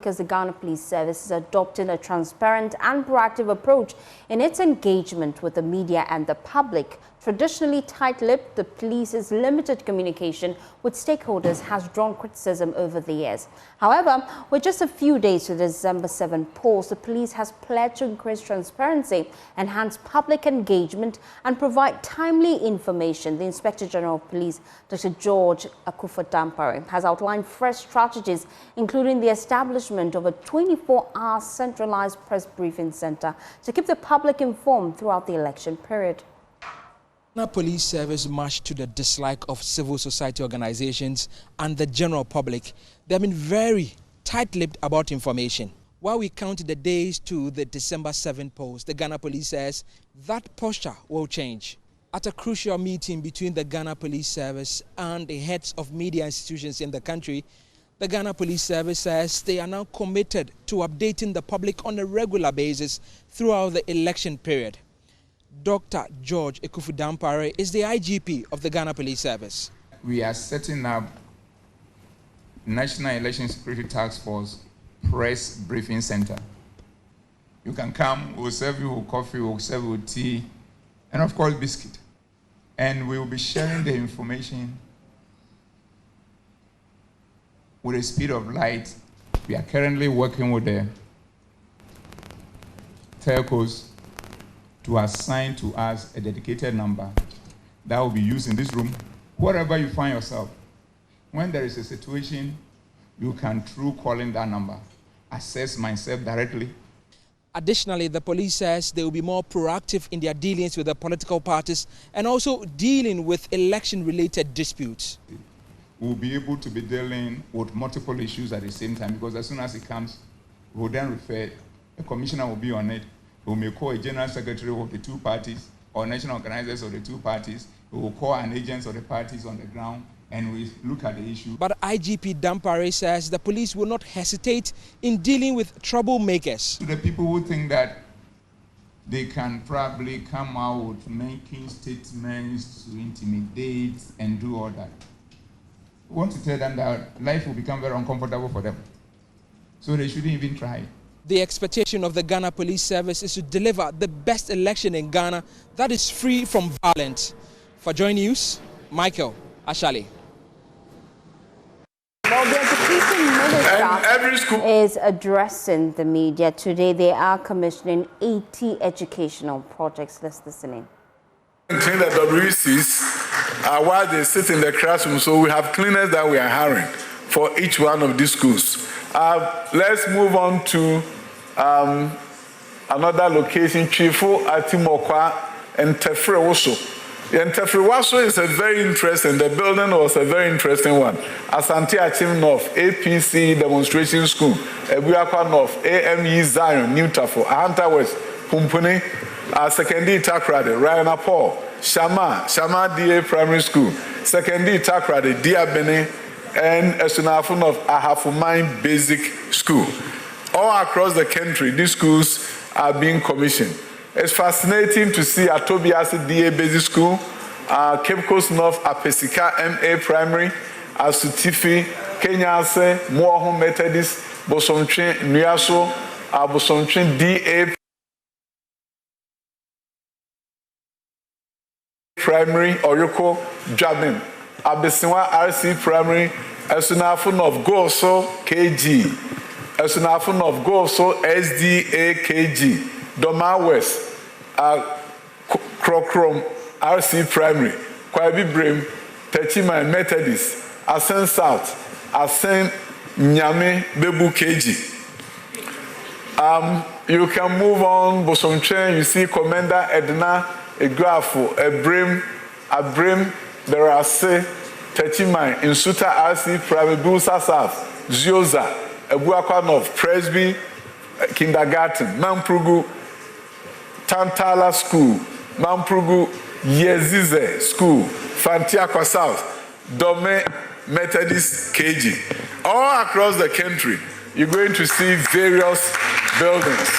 because the Ghana Police Service is adopting a transparent and proactive approach in its engagement with the media and the public. Traditionally tight-lipped, the police's limited communication with stakeholders has drawn criticism over the years. However, with just a few days to the December 7 polls, the police has pledged to increase transparency, enhance public engagement, and provide timely information. The Inspector General of Police, Dr. George Akufo-Dampare, has outlined fresh strategies, including the establishment of a 24-hour centralized press briefing center to keep the public informed throughout the election period. The police service, much to the dislike of civil society organizations and the general public, they have been very tight-lipped about information. While we count the days to the December 7 polls, the Ghana Police says that posture will change. At a crucial meeting between the Ghana Police Service and the heads of media institutions in the country, the Ghana Police Service says they are now committed to updating the public on a regular basis throughout the election period. Dr. George Akufo-Dampare is the IGP of the Ghana Police Service. We are setting up National Election Security Task Force Press Briefing Center. You can come, we'll serve you with coffee, we'll serve you with tea, and of course biscuit. And we will be sharing the information with the speed of light. We are currently working with the telcos to assign to us a dedicated number that will be used in this room. Wherever you find yourself, when there is a situation, you can, through calling that number, access myself directly. Additionally, the police says they will be more proactive in their dealings with the political parties and also dealing with election-related disputes. We'll be able to be dealing with multiple issues at the same time, because as soon as it comes, we'll then refer, a commissioner will be on it. We may call a general secretary of the two parties or national organizers of the two parties. We will call an agent of the parties on the ground and we look at the issue. But IGP Dampare says the police will not hesitate in dealing with troublemakers. To the people who think that they can probably come out with making statements to intimidate and do all that, we want to tell them that life will become very uncomfortable for them. So they shouldn't even try. The expectation of the Ghana Police Service is to deliver the best election in Ghana that is free from violence. For Joy News, Michael Ashali. Well, the Education Minister is addressing the media today. They are commissioning 80 educational projects. Let's listen in. Clean the WCs while they sit in the classroom, so we have cleaners that we are hiring for each one of these schools. Let's move on to another location, Chifu Atimokwa and Tefrewoso. And Tefrewoso is a very interesting, the building was a very interesting one. Asante Achim North, APC Demonstration School, Ebuakwa North, AME Zion, New Tafo, Ahanta West, Pumpuni, Secondary Takrade, Ryan Paul, Shama DA Primary School, Secondary Takrade, Dia Bene, and Esunafun of Ahafumine Basic School. All across the country, these schools are being commissioned. It's fascinating to see Atobiasi DA Basic School, Cape Coast North Apesika MA Primary, Asutifi, Kenyase, Moahom Methodist, Bosomtrin Nuaso, Bosomtrin DA Primary, Oyoko, Jabin, Abesinwa RC Primary, Esunafun of Goso KG, Esunafun of Goso SDA KG, Doma West, Krokrom RC Primary, Kwabi Brim, Techima Methodist, Asen South, Asen Nyame Bebu KG. You can move on, Bosomtren, you see Commander Edna Egrafo, Abrim, Berase, Techima, Insuta RC Primary, Busa South, Zioza, Ebuakwa North, Presby, Kindergarten, Mamprugu, Tantala School, Mamprugu, Yezize School, Fantiakwa South, Dome Methodist KG. All across the country, you're going to see various buildings.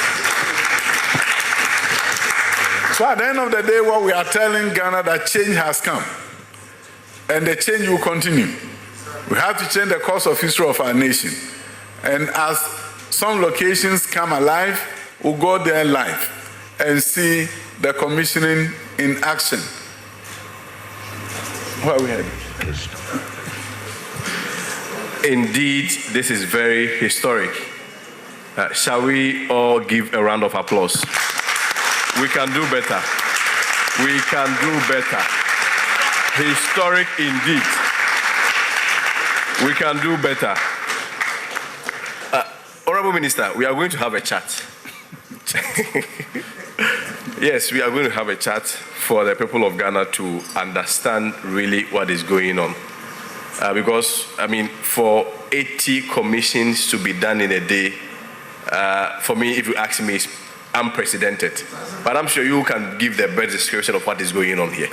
So at the end of the day, what we are telling Ghana that change has come. And the change will continue. We have to change the course of history of our nation. And as some locations come alive, we'll go there live and see the commissioning in action. Where are we heading? Indeed, this is very historic. Shall we all give a round of applause? We can do better. We can do better. Historic indeed. We can do better. Honorable Minister, we are going to have a chat. Yes, we are going to have a chat for the people of Ghana to understand really what is going on. Because, I mean, for 80 commissions to be done in a day, for me, if you ask me, it's unprecedented. But I'm sure you can give the best description of what is going on here.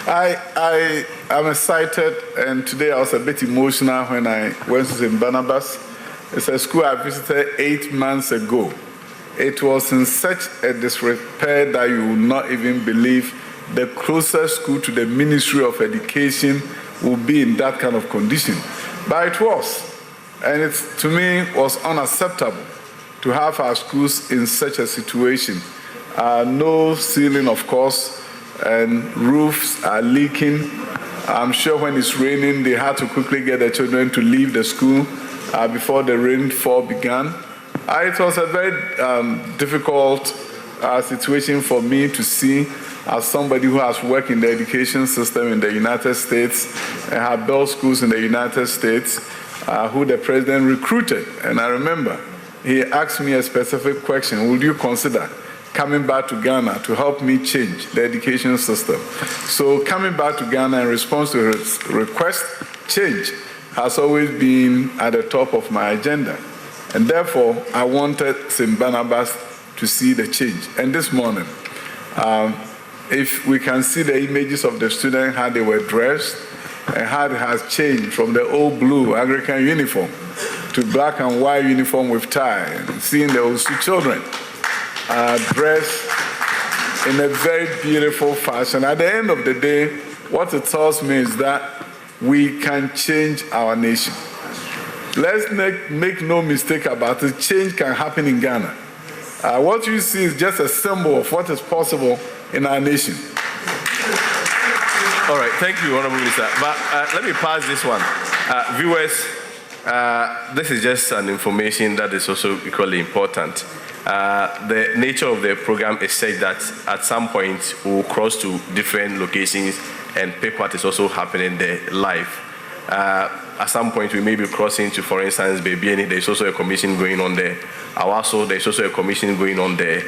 I am excited, and today I was a bit emotional when I went to St. Barnabas. It's a school I visited 8 months ago. It was in such a disrepair that you will not even believe the closest school to the Ministry of Education will be in that kind of condition. But it was. And it, to me, was unacceptable to have our schools in such a situation. No ceiling, of course, and roofs are leaking. I'm sure when it's raining, they had to quickly get the children to leave the school before the rainfall began. It was a very difficult situation for me to see as somebody who has worked in the education system in the United States and have built schools in the United States, who the president recruited. And I remember he asked me a specific question: would you consider coming back to Ghana to help me change the education system? So coming back to Ghana in response to his request, change has always been at the top of my agenda. And therefore, I wanted St. Barnabas to see the change. And this morning, if we can see the images of the students, how they were dressed, and how it has changed from the old blue Anglican uniform to black and white uniform with tie, and seeing the Osu children dressed in a very beautiful fashion. At the end of the day, what it tells me is that we can change our nation. Let's make no mistake about it, change can happen in Ghana. What you see is just a symbol of what is possible in our nation. All right, thank you, Honorable Minister. But let me pass this one. Viewers, this is just an information that is also equally important. The nature of the program is such that at some point we'll cross to different locations and pick what is also happening there live. At some point we may be crossing to, for instance, Bebiani. There's also a commission going on there. Awaso, there's also a commission going on there.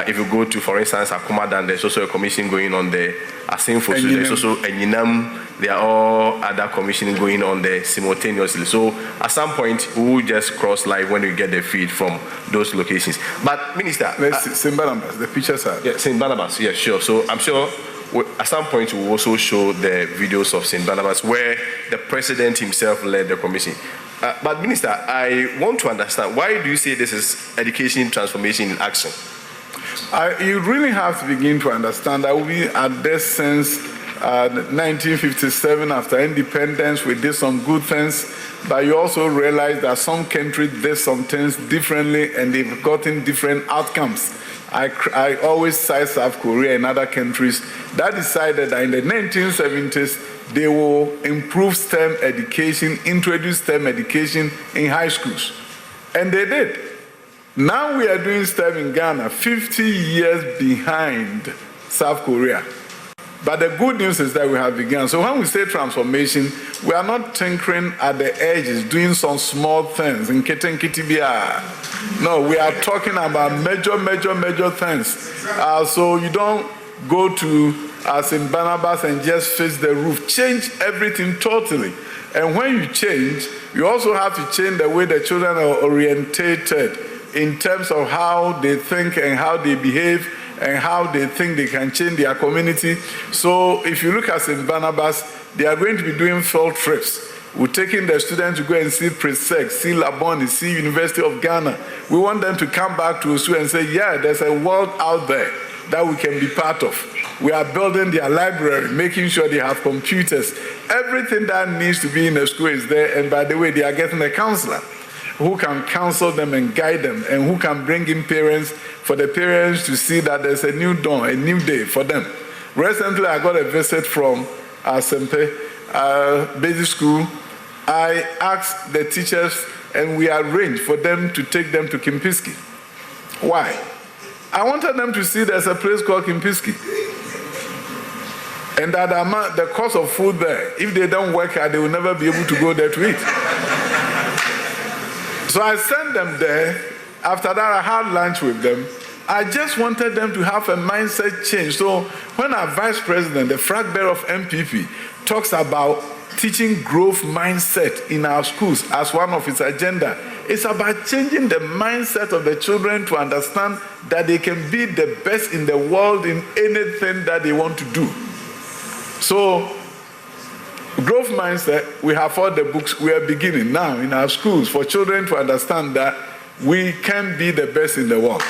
If you go to, for instance, Akumadan, there's also a commission going on there. Asinfosu, there's also Enyinam. There are all other commissioning going on there simultaneously. So at some point we will just cross live when we get the feed from those locations. But Minister, St. Barnabas, the pictures are. Yeah, St. Barnabas, yeah, sure. So I'm sure at some point we'll also show the videos of St. Barnabas where the president himself led the commission. But Minister, I want to understand, why do you say this is education transformation in action? You really have to begin to understand that we at this since 1957, after independence, we did some good things, but you also realize that some countries did some things differently and they've gotten different outcomes. I always cite South Korea and other countries that decided that in the 1970s they will improve STEM education, introduce STEM education in high schools. And they did. Now we are doing STEM in Ghana 50 years behind South Korea. But the good news is that we have begun. So when we say transformation, we are not tinkering at the edges, doing some small things in Kitibia. No, we are talking about major things. So you don't go to St. Barnabas and just fix the roof. Change everything totally. And when you change, you also have to change the way the children are orientated in terms of how they think and how they behave and how they think they can change their community. So if you look at St. Barnabas, they are going to be doing field trips. We're taking the students to go and see Presec, see Labone, see University of Ghana. We want them to come back to Osu and say, yeah, there's a world out there that we can be part of. We are building their library, making sure they have computers. Everything that needs to be in the school is there, and by the way, they are getting a counselor. who can counsel them and guide them, and who can bring in parents for the parents to see that there's a new dawn, a new day for them. Recently, I got a visit from Sempe Basic School. I asked the teachers, and we arranged for them to take them to Kimpiski. Why? I wanted them to see there's a place called Kimpiski. And that the cost of food there, if they don't work hard, they will never be able to go there to eat. So I sent them there. After that, I had lunch with them. I just wanted them to have a mindset change. So when our vice president, the flag bearer of MPP, talks about teaching growth mindset in our schools as one of its agenda, it's about changing the mindset of the children to understand that they can be the best in the world in anything that they want to do. So, growth mindset, we have all the books. We are beginning now in our schools for children to understand that we can be the best in the world.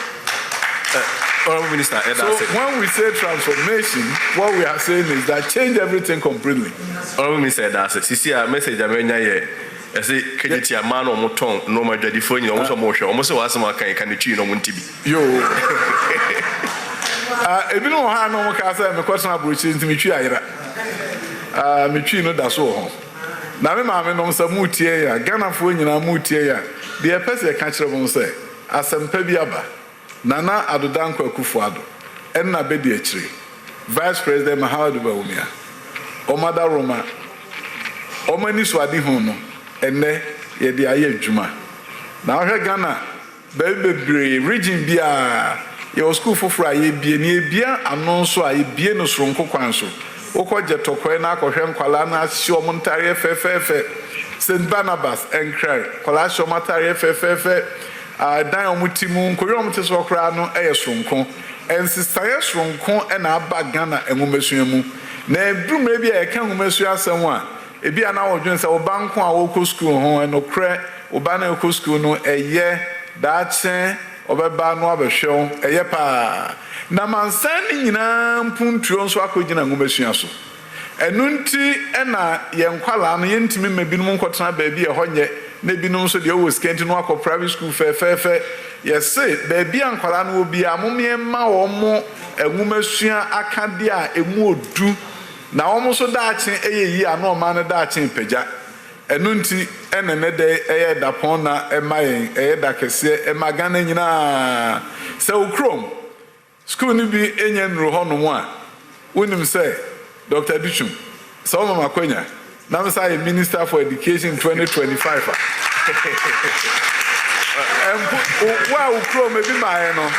Honorable Minister, so when we say transformation, what we are saying is that change everything completely. Honorable Minister, that's it. See, a message I mean, I say, can you tell a man or more tongue, no matter the phone, you almost motion, almost was some kind of cheat on TV. Yo. If you don't have no casa, I'm a question of which is me. Me that's all. Now, I'm on some mutia, Ghana for you, mutia. The person catch up on say, as some pebiaba, Nana Adodanko Kufuado, Enna Bediachri, Vice President Mahadu Baumia, Omada Roma, Omani Swadi Hono, and ne Yedi Aye Juma. Now, Ghana, baby, region Bia. Your school for Friday, be near Anonso, I be no strong coquanso. Oko Jetoquena, Cohen Colana, Shomontari FFF, St. Barnabas, and Cry, Colasho Matari FFF, Diamutimun, Coyomatis Ocrano, Ayasronco, and Sister Yasronco, and Abba Ghana, and Mumesiamu. Nay, Broom maybe I can't measure someone. It be an hour against our bank, our local school, and Ocre, Obana Oko School, no a year, that's Obeba no abehwe eyepa na mansani nyina mpuntuo nso akogina ngomesua so enunti ena yenkwala no yentimi mabinum nkotena baabi ehonye na binum so de owo skenti no akọ private school fe yese baabi ankwala no obi amomie ma wo mo ngomesua akade a emu odu na wo mo so daache eyeyi ano ma no daache pagya enunti enene de eye dapon na emayen eye dakese emagana nyina se ukrom school ni bi enyen ro ho no mo a wonim say Dr. Duchum so mama kwanya na say Minister for Education 2025 wa ukrom ebi maaye no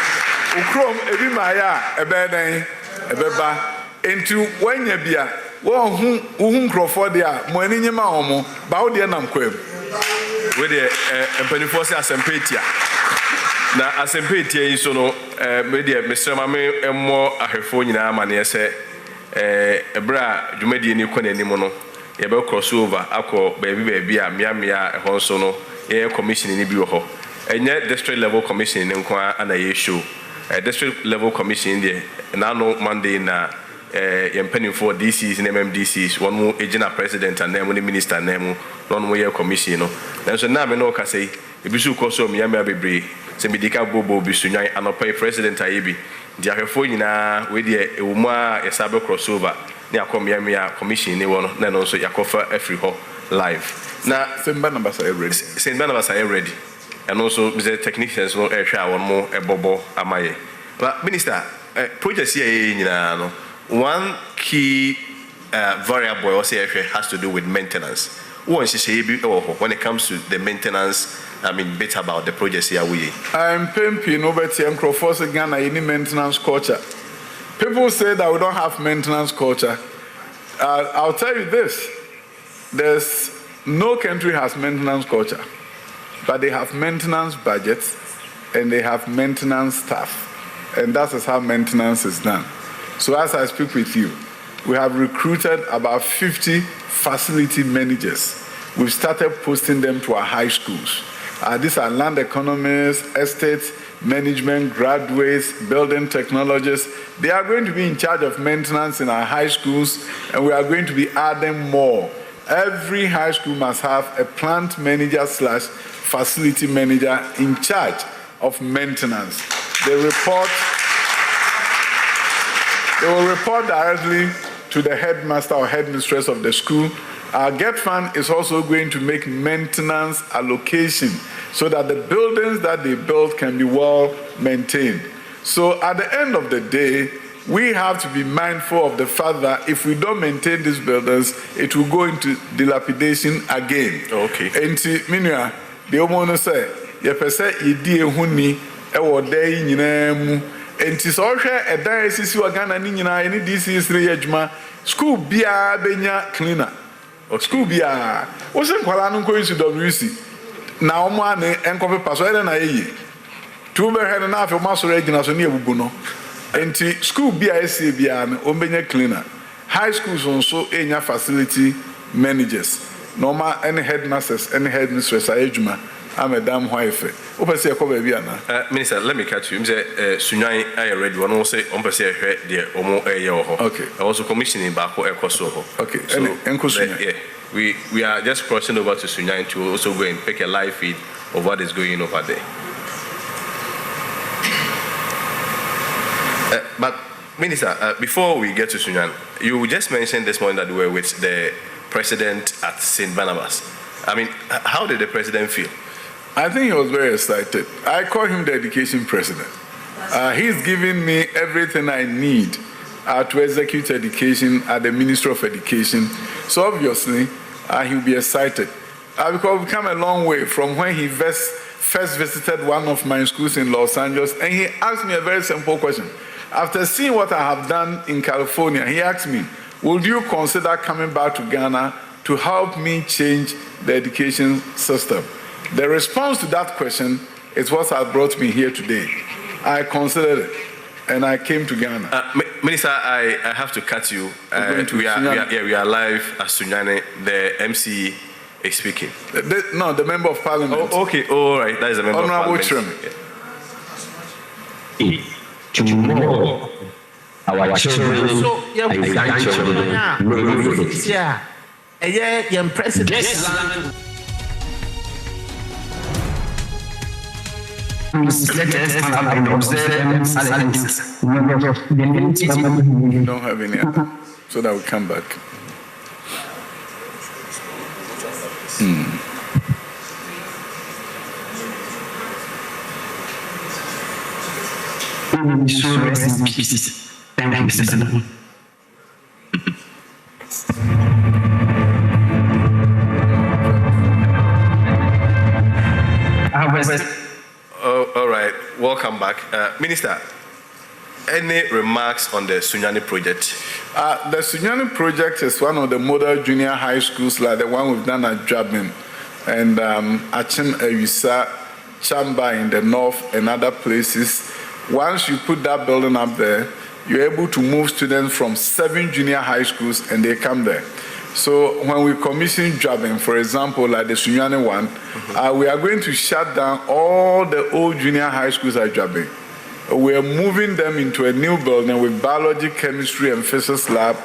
ukrom ebi maaye a ebeden ebeba enti wanya bia wo hu Crawford dia mo ani nyema omo ba wo de nam kwam we de empanifo se asempetia na asempetia yi so no me de mesrama me emmo ahwefo nyina ma ne se ebra dwumadi ni kwanani mo no ye be cross over akọ baabi a miamia ehon so no ye commission ni bi wo ho enye district level commission ni nko ana ye show district level commission de na no Monday na yempeni for DCs and MMDCs one more agent president and then minister name one more year commission no then so na me no ka say ebisu koso me yama bebre se medika bobo bisunyan anopai president ayebi dia hwefo nyina we de ewumu a yesabe crossover ne akom yama commission ne wono na no so yakofa afri ho live na Semba number say ready and also the technicians no ehwa one more ebobo amaye but minister project here nyina no one key variable also has to do with maintenance. When it comes to the maintenance, I mean, bit about the projects here we. I'm Pempi Nobeti and Crawford Ghana any maintenance culture. People say that we don't have maintenance culture. I'll tell you this: there's no country has maintenance culture, but they have maintenance budgets and they have maintenance staff, and that is how maintenance is done. So as I speak with you, we have recruited about 50 facility managers. We've started posting them to our high schools. These are land economists, estate management graduates, building technologists. They are going to be in charge of maintenance in our high schools, and we are going to be adding more. Every high school must have a plant manager / facility manager in charge of maintenance. They will report directly to the headmaster or headmistress of the school. Our GET fund is also going to make maintenance allocation so that the buildings that they build can be well maintained. So at the end of the day, we have to be mindful of the fact that if we don't maintain these buildings, it will go into dilapidation again. Okay. And Minua, the Omono say, ye pese yedi ehuni ewo dey nyina mu. Enti so hwe edan esisi Ghana ni nyina ni DC3 adwuma, school bia benya cleaner. School bia. O se nkwala no nko isi WC. Na omo ane enkope paso ere na yeyi. Tu be hwe na afi omo so regina so ne ebubu no. Enti school bia esi bia no ombenya cleaner. High schools also enya facility managers. Normal any headmasters, any headmistress ayejuma. Madam Wife. Minister, let me catch you. Sunyani, I read one also on per se the Omo Ayo. Okay. I also commissioning Bako Ecosoho. Okay. So, yeah, we are just crossing over to Sunyani to also go and pick a live feed of what is going over there. But Minister, before we get to Sunyani, you just mentioned this morning that we were with the president at St. Barnabas. I mean, how did the president feel? I think he was very excited. I call him the education president. He's giving me everything I need to execute education at the Ministry of Education. So obviously, he'll be excited. Because we've come a long way from when he first visited one of my schools in Los Angeles, and he asked me a very simple question. After seeing what I have done in California, he asked me, would you consider coming back to Ghana to help me change the education system? The response to that question is what has brought me here today. I considered it, and I came to Ghana. Minister, I have to cut you. We are live at Sunyani. The MC is speaking. No, the member of parliament. Oh, okay, all right. That is the member Honorable of parliament. Tomorrow, our children, our grandchildren, will president. Let us have an observant silence. We don't have any other, so that we come back. So rest in peace. Thank you, Mr. President. All right, welcome back. Minister, any remarks on the Sunyani project? The Sunyani project is one of the model junior high schools like the one we've done at Jabin and Achim Ewisa, Chamba in the north and other places. Once you put that building up there, you're able to move students from 7 junior high schools and they come there. So when we commission Jabin, for example, like the Sunyani one, we are going to shut down all the old junior high schools at Jabin. We are moving them into a new building with biology, chemistry, and physics lab,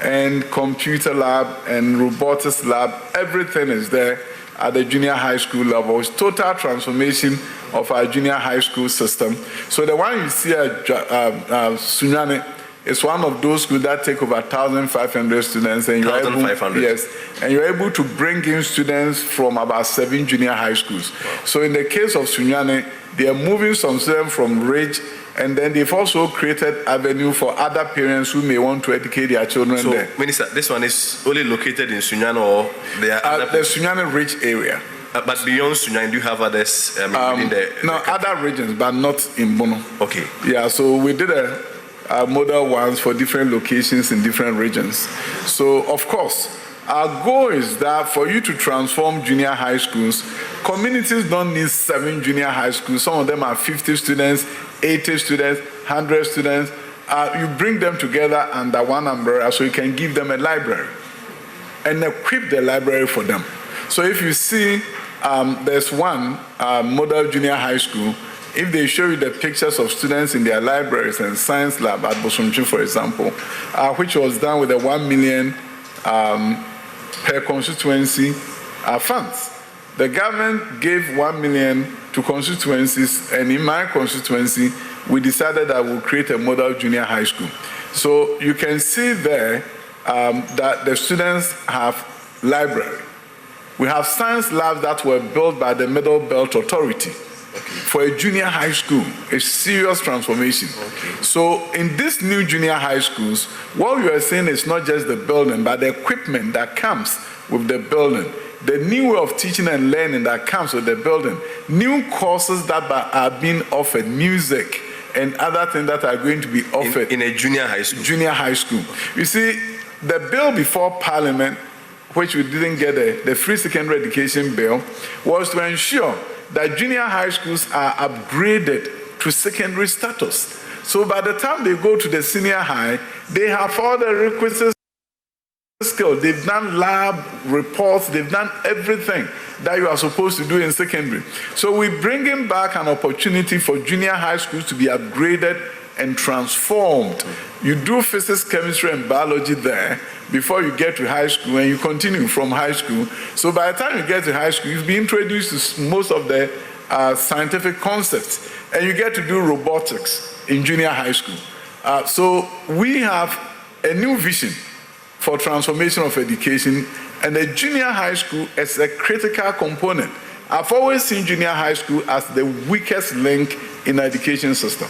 and computer lab, and robotics lab. Everything is there at the junior high school level. It's total transformation of our junior high school system. So the one you see at Sunyani is one of those schools that take over 1,500 students. And you're able, yes, and you're able to bring in students from about 7 junior high schools. Wow. So in the case of Sunyani, they are moving some students from Ridge, and then they've also created avenue for other parents who may want to educate their children there. Minister, this one is only located in Sunyani or there are the Sunyani Ridge area. But beyond Sunyani, do you have others within the other regions, but not in Bono. Okay. Yeah, so we did a model ones for different locations in different regions. So, of course, our goal is that for you to transform junior high schools, communities don't need 7 junior high schools. Some of them are 50 students, 80 students, 100 students. You bring them together under one umbrella so you can give them a library and equip the library for them. So if you see there's one model junior high school, if they show you the pictures of students in their libraries and science lab at Bosumchi, for example, which was done with a 1 million per constituency funds. The government gave 1 million to constituencies, and in my constituency, we decided that we'll create a model junior high school. So you can see there that the students have library. We have science labs that were built by the Middle Belt Authority for a junior high school, a serious transformation. So in these new junior high schools, what we are saying is not just the building, but the equipment that comes with the building, the new way of teaching and learning that comes with the building, new courses that are being offered, music and other things that are going to be offered in a junior high school. Junior high school. You see, the bill before Parliament, which we didn't get the free secondary education bill, was to ensure that junior high schools are upgraded to secondary status. So by the time they go to the senior high, they have all the requisite skills. They've done lab reports, they've done everything that you are supposed to do in secondary. So we're bringing back an opportunity for junior high schools to be upgraded and transformed. You do physics, chemistry, and biology there before you get to high school, and you continue from high school. So by the time you get to high school, you've been introduced to most of the scientific concepts, and you get to do robotics in junior high school. So we have a new vision for transformation of education, and the junior high school is a critical component. I've always seen junior high school as the weakest link in the education system.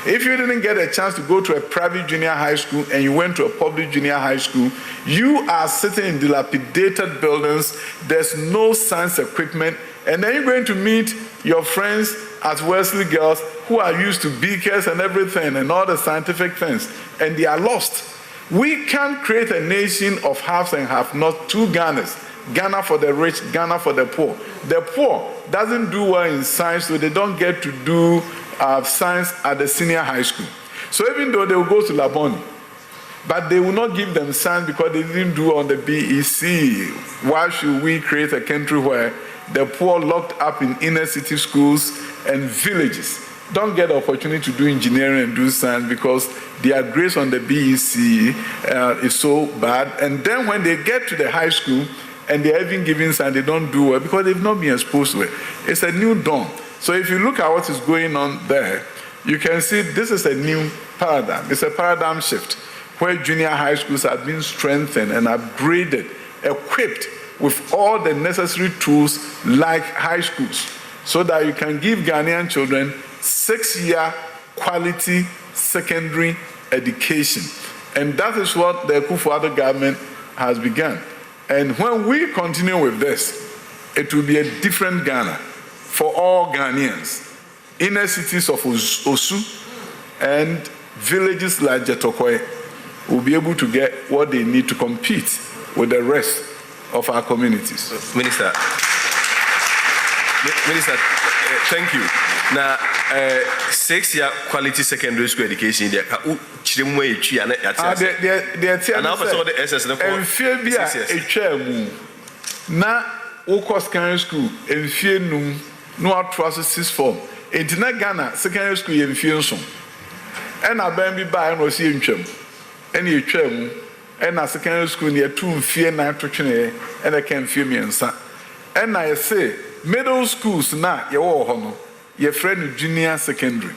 If you didn't get a chance to go to a private junior high school and you went to a public junior high school, you are sitting in dilapidated buildings, there's no science equipment, and then you're going to meet your friends at Wesley Girls who are used to beakers and everything and all the scientific things, and they are lost. We can't create a nation of haves and have-nots, two Ghanas, Ghana for the rich, Ghana for the poor. The poor doesn't do well in science, so they don't get to do science at the senior high school. So even though they will go to Laboni, but they will not give them science because they didn't do on the BEC. Why should we create a country where the poor locked up in inner city schools and villages don't get the opportunity to do engineering and do science because their grades on the BEC is so bad, and then when they get to the high school and they're even giving science, they don't do well because they've not been exposed to it. It's a new dawn. So if you look at what is going on there, you can see this is a new paradigm. It's a paradigm shift where junior high schools have been strengthened and upgraded, equipped with all the necessary tools like high schools, so that you can give Ghanaian children 6-year quality secondary education. And that is what the Akufo-Addo government has begun. And when we continue with this, it will be a different Ghana for all Ghanaians. Inner cities of Osu and villages like Jetokoe will be able to get what they need to compete with the rest of our communities. Minister, thank you. Now, 6-year quality secondary school education, and now secondary school in no process 6 form. In Ghana, secondary school in Fianson. And I be by and was in Chum. And you chum, and a secondary school near 2 fear 9 to and I can feel me and son. And I say, middle schools now, your hono, your friend junior secondary.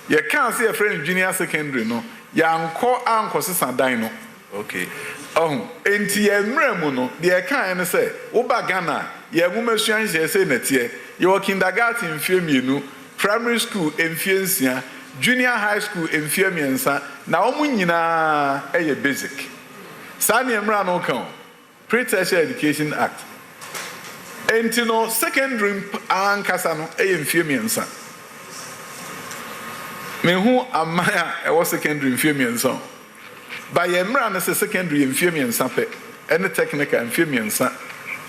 You can't see a friend junior secondary, no. Young uncle and dino. Okay. Oh, and Tia Mremuno, the kind say, Oba Ghana, your woman shines, say, Netia, your kindergarten in Fiaminu, primary school in Fiancia, junior high school in Fiamiansa, Naomunina, a basic. Sani Emrano count, Pre-Tertiary Education Act. And to know secondary and Casano, a Fiamiansa. Me who am I was secondary in Fiamiansa. By Emran as a secondary in Fiamiansa, and a technical in Fiamiansa.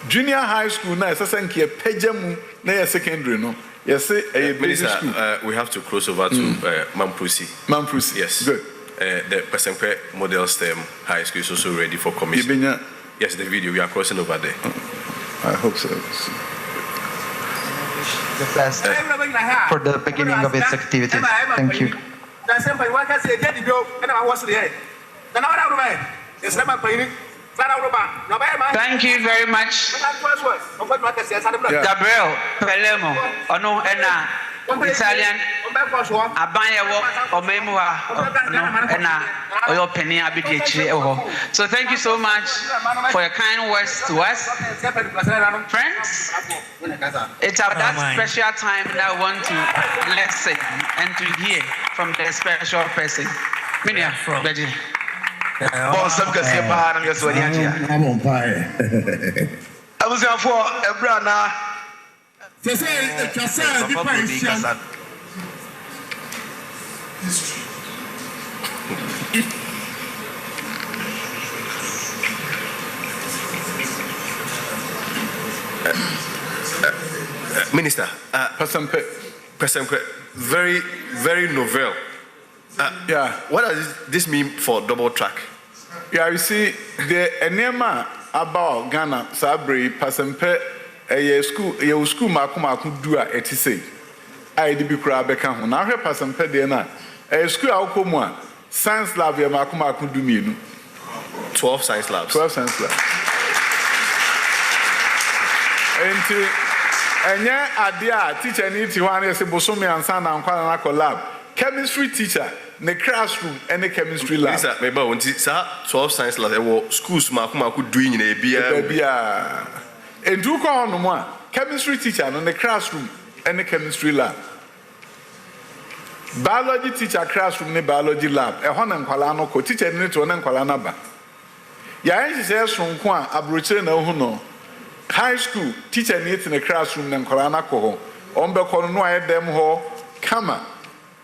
Junior high school now is a Pejamu, na secondary no. Yes, a basic school. We have to cross over to Mampusi. Mampusi, yes. Good. The Pesenkwe Model STEM High School is also ready for commission. Yes, the video, we are crossing over there. I hope so. The best for the beginning of its activities. Thank you. Thank you very much. Gabriel Pelemo, Ono Ena, Italian, Abayawo, Omemua, Ena, Oyo Penny Abidichi. So thank you so much for your kind words to us. Friends, it's at that special time that I want to listen and to hear from the special person. Minia, Beji. Boss, I'm going to say, I'm going to say, I'm on fire. I was there for a brother. Minister, President, very, very novel. Yeah. What does this mean for double track? Yeah, you see, the enema about Ghana, Sabri, Pasempe, a school, Makumaku dua etise. I did be crab become now her Pasempe dena. A school Alcomua, Science Lab, Makumaku do 12 science labs. 12 science labs. And yeah, idea teacher need to one as a Bosumi and San and Kwanako lab. Chemistry teacher, the classroom, and the chemistry lab. Maybe 12 science labs, schools Makumaku doing in a beer. And do call on one chemistry teacher in the classroom and the chemistry lab. Biology teacher classroom, the biology lab. A Hon and Kalano co teacher in it one and Kalanaba. Yain says from Kwan, Abruche no Huno. High school teacher needs in the classroom and Kalanako. Ombe Konoa them ho, Kama.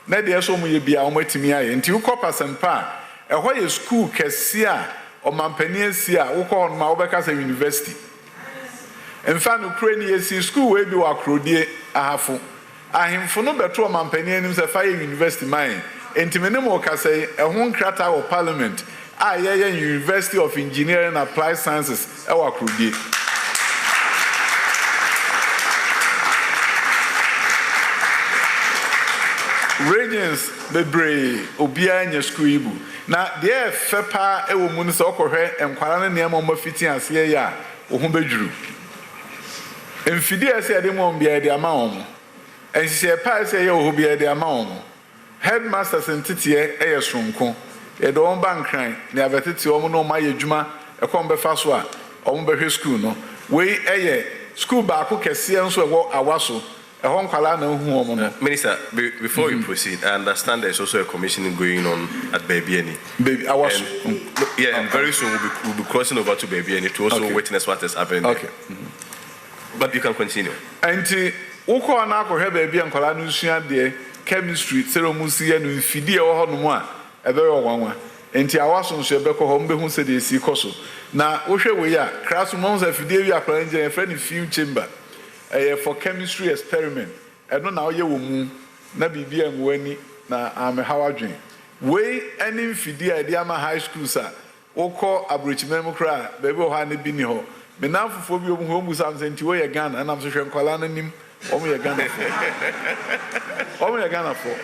Nadia so mu be a omatimia until you copper and pa. A whole school Kessia or Mampania, who call Maubecas University. In fact, Ukraine school will be a crudie a half. I am for no better Mampania a fire university mine. And Timinimo Casay, a one crater of parliament. I University of Engineering and Applied Sciences, our crudie. Radiance the bray, Obia in your school. Now, dear Fepa, a woman is okore and Quarana near Mamma Fitty and Sia, or whom bedrew. And Fidia said, they won't be at the amount. And she said, Pa say, you will be at the amount. Headmasters and Titia, a shrunko, a don't bank crying, never Titi Omono Maya Juma, a combe faswa, Ombe school, no. We a school back who can see and so a wasso. Minister, before you proceed, I understand there's also a commissioning going on at Babyeni. And very soon we'll be crossing over to Babyeni to also witness what is happening. Okay. But you can continue. And Uko Anako have baby and Kolanusia de chemistry, Seromusia, and Fidia or Honua, a very one. And Tiawason Shebeko Hombe who said they see Koso. Now, Osha we are, Crasumons and Fidia applying a friendly few chamber. For chemistry experiment. I don't know you will na bibi and weni na I'm a how dream. Way any fidi idea my high school sir. Oko abridge memo cry, baby honey bini ho. Me now for phobia home something to wear a gun and I'm so sure Colana him or me a gun for. Or me a gun for.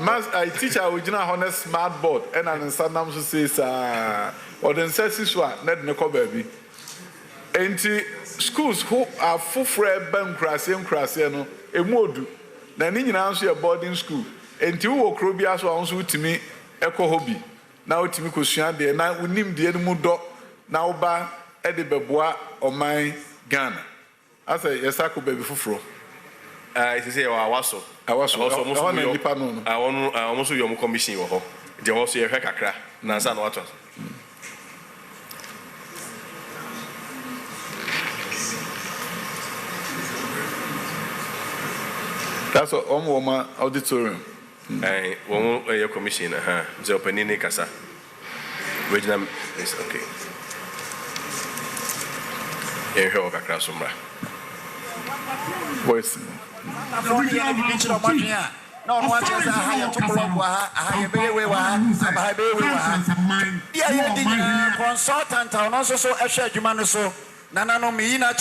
Mas I teach our original honest smart board and an Sandam says or then says this one, let me call baby. And schools who are full fred bank crasiano, a modu, then in answer a boarding school, and two or crobia so answer to me, echo hobby. Now to me, Cushion, the night we name the animal dog, now by Eddie Bebois or my Ghana. I say, yes, I could be before. I say, I was almost your commission. They also a hekakra, Nansan water. That's what Omwoma auditorium. I won't your commission, the opening Casa. Regional is okay. In her Crasumba. Voice. No one watches a higher to consultant, and also so a shared human so. Nana no me in a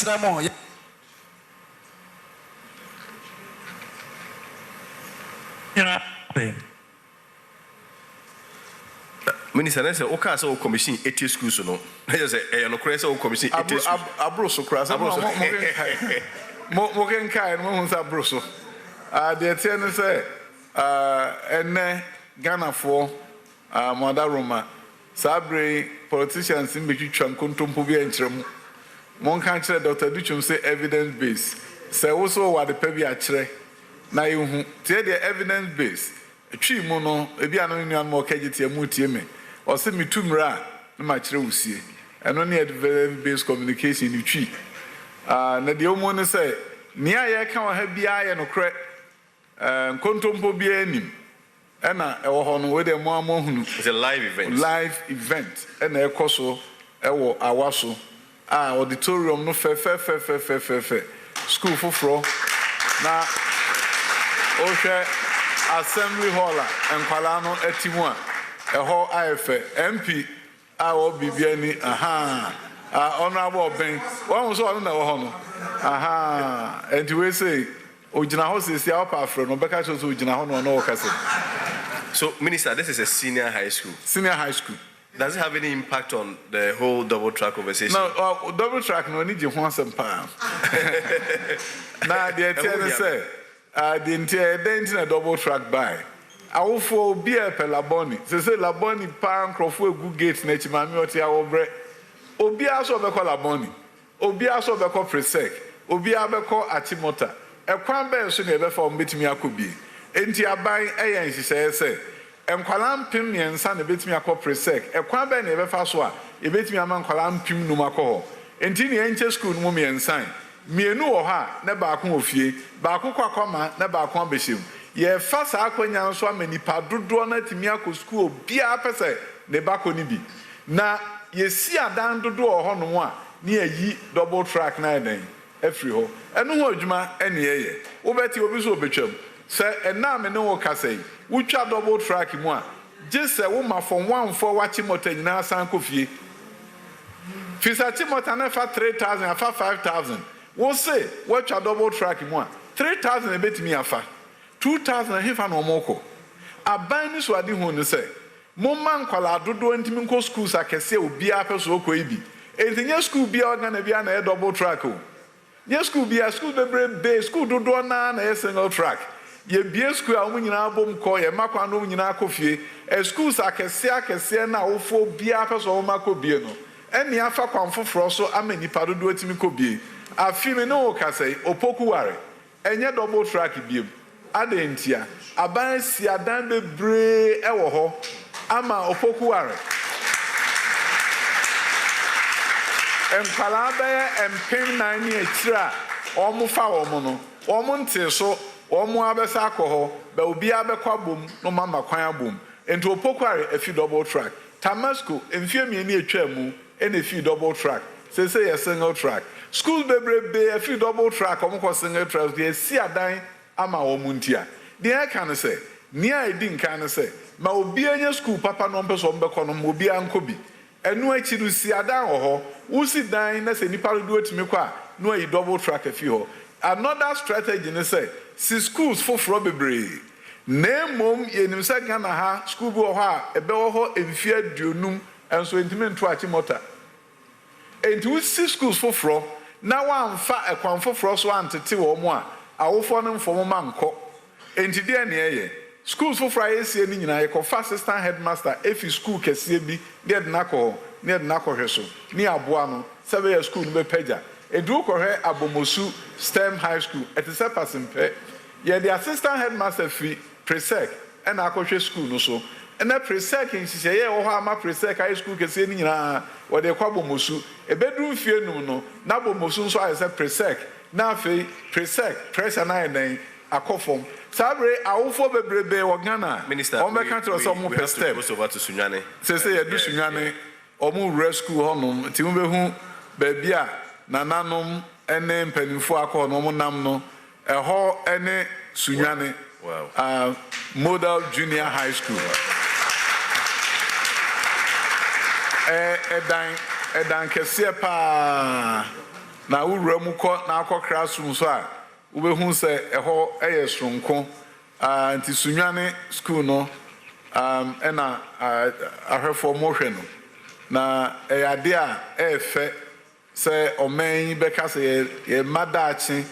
Minister, I say, okay, so commission 80 schools, no. I just say, no, crazy commission 80 schools. Abroso cross. Mogen kai no hu sa abroso. The ten say ene Ghana for Mother Roma. Sabre politicians in between nkontompo bi enkyerem. Mon kan kire Dr. Duchum say evidence based. Say also what the pebi a kire. Na you hu tie the evidence based. Twi mu no ebi anu nnuan mo kagye mu tie me. O se mitumra na ma kire usie. Eno ne evidence based communication ni twi. Na de omo ne say nia ye ka wa ha bia ye no kre nkontompo bia anim. Ena ewo ho no we de mo amohunu. It's a live event. Live event. Ena ekoso ewo awaso. Auditorium no fe. School foforo. Na ohwe assembly hall enkwala no atimu a eho ayefe MP awo bibia ni honorable ben won so on na wo ho no and we say ogina ho se sia opa afro no beka so ogina ho no kase. So Minister, this is a senior high school. Senior high school. Does it have any impact on the whole double track conversation? No, double track no need you want some pound. Now the tell say the entire a double track by. I will for be a Laboni. Say Laboni pan crofo good gate na chimami oti awobre. Obi aso be call Laboni. Obi aso be call Presec. Obi abe call Atimota. E kwan be so na be for mbetimi akobi. Enti aban eyan hihye say enkwala mpim miensa na betimi akọ Presec. E kwan be na e be fa so a e betimi ama enkwala mpim num akọ. Enti ne enche school num miensa. Mienu wo ha na ba ko ofie. Ba ko kwakoma na ba ko abehim. Ye fa sa akwanya nso amanipa dodo na timi akọ school bia pese ne ba ko ni bi. Na ye si adan dodo ho no a ne ayi double track na eden afri ho. Eno ho adwuma ene ye. Wo beti obi so obetwam. Say ena me ne wo kasai. Wo twa double track mu a je se wo ma for one for wachi motor nyina san kofie. Fisachi motor na fa 3,000 afa 5,000. Wo say wo twa double track mu a 3,000 ebetimi afa. 2,000 hefa no moko. Aban ni so ade hu ne say mo man kwala dodo ntimi nko schools akese obi apeso okoibi. Entinya school bia organ bia na double track o. Nye school bia school bebre school dodo na single track. Ye bia school a nyina bom ko ye makwa no nyina akofie. Schools akese na ofo bia apeso o makobie no. Eni afa kwanfoforo so amanipa dodo atimi kobie. Afi me no kasai opoku ware. Enye double track biem. Adentia aban si adan bebre ewo ho ama opoku ware. Empala be empem nan ni akira omo fa omo no omo nte so omo abesa akọ be obi abekwa bom no mama kwan abom enti opoku ware afi double track Tamasco emfie me ni atwa mu ene afi double track say a single track school bebre be afi double track omo ko single track dey si adan ama omo ntia dey kan say nia edi kan say ma obi anya school papa no mpeso mbekọ no obi ankobi enu achiru si adan ho usi dan na se nipa do atimi kwa no ayi double track afi ho. Another strategy ne say si schools for bebre na mom yenim se Ghana ha school bi ho a ebe ho emfi aduonum enso entimi nto achi mota enti usi schools for na wa mfa ekwan for so antete wo mo a awofo no mfo mo manko enti de na ye schools for ayesie ni nyina ye ko assistant headmaster efi school kese bi de na ko hweso ni aboa no sebe ye school no be pagya edu ko hwe Abomosu STEM high school et se person pe ye the assistant headmaster fi Presec and akọhwe school no so na Presec nhihye ye wo ho ama Presec high school kese ni nyina wo de kwa Abomosu ebedu fie num no na Abomosu so aye se Presec na afi Presec pressure na eden akọfom sabre awofo bebrebe wo Ghana Minister o me kan to so mo per step over to Sunyane say ye du Sunyane omu rescue honum ti mo behu ba bia nananom ene mpanimfo akọ no mo nam no eho ene Sunyane Model Junior High School edan kese pa na wura mu ko na akọ classroom so a wo behu se eho eye sronko anti Sunyane school no and I heard for motion. Now, a idea, say, or may because a madachi,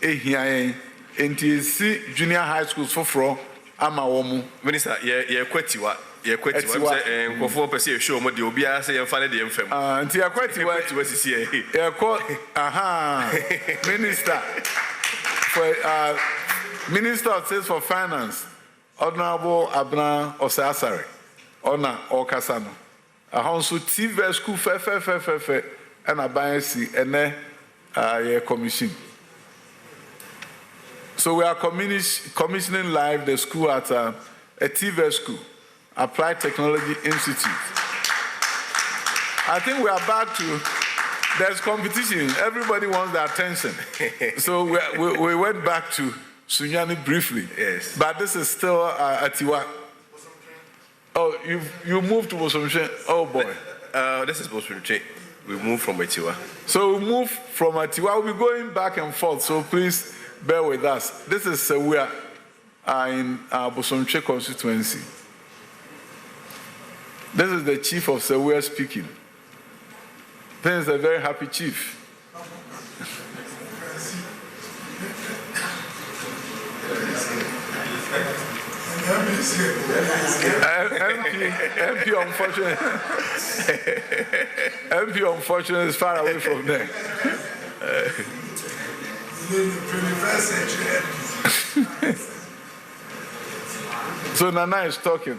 a here, into see junior high schools for ama womu. Minister, ye kwetiwa. Ye kwetiwa and go for per show what you'll be say and find the infam. Until I kwetiwa to see Minister for Minister of State for Finance, Honorable Abna Osasare, Ona Okasano. A house to TV school fe and a bias and a commission. So we are commissioning live the school at a TV school, Applied Technology Institute. I think we are back to, there's competition. Everybody wants the attention. So we went back to Sunyani briefly. Yes. But this is still Atiwa. Oh, you moved to Bosomche. Oh boy. This is Bosomche. We moved from Atiwa. So we moved from Atiwa. We'll be going back and forth. So please bear with us. This is we are in Bosomche constituency. This is the chief of Sewia speaking. This is a very happy chief. MP unfortunately is far away from there. So Nana is talking.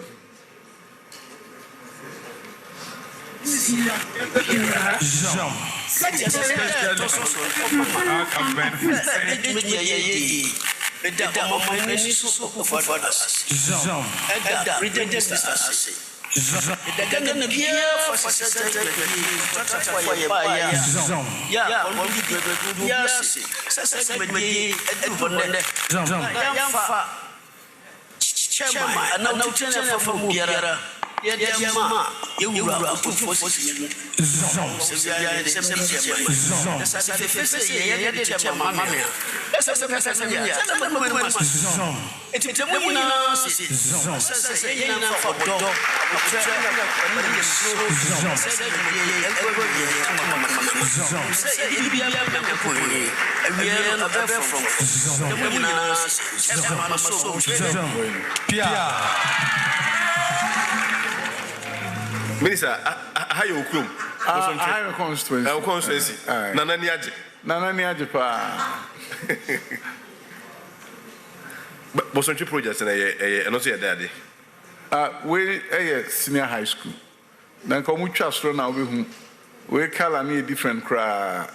Minister, how you come? I am constituency. Our constituency. Nana Niaje pa. But Bosomche projects and also your daddy. We senior high school. Then come we trust now we call a different crowd.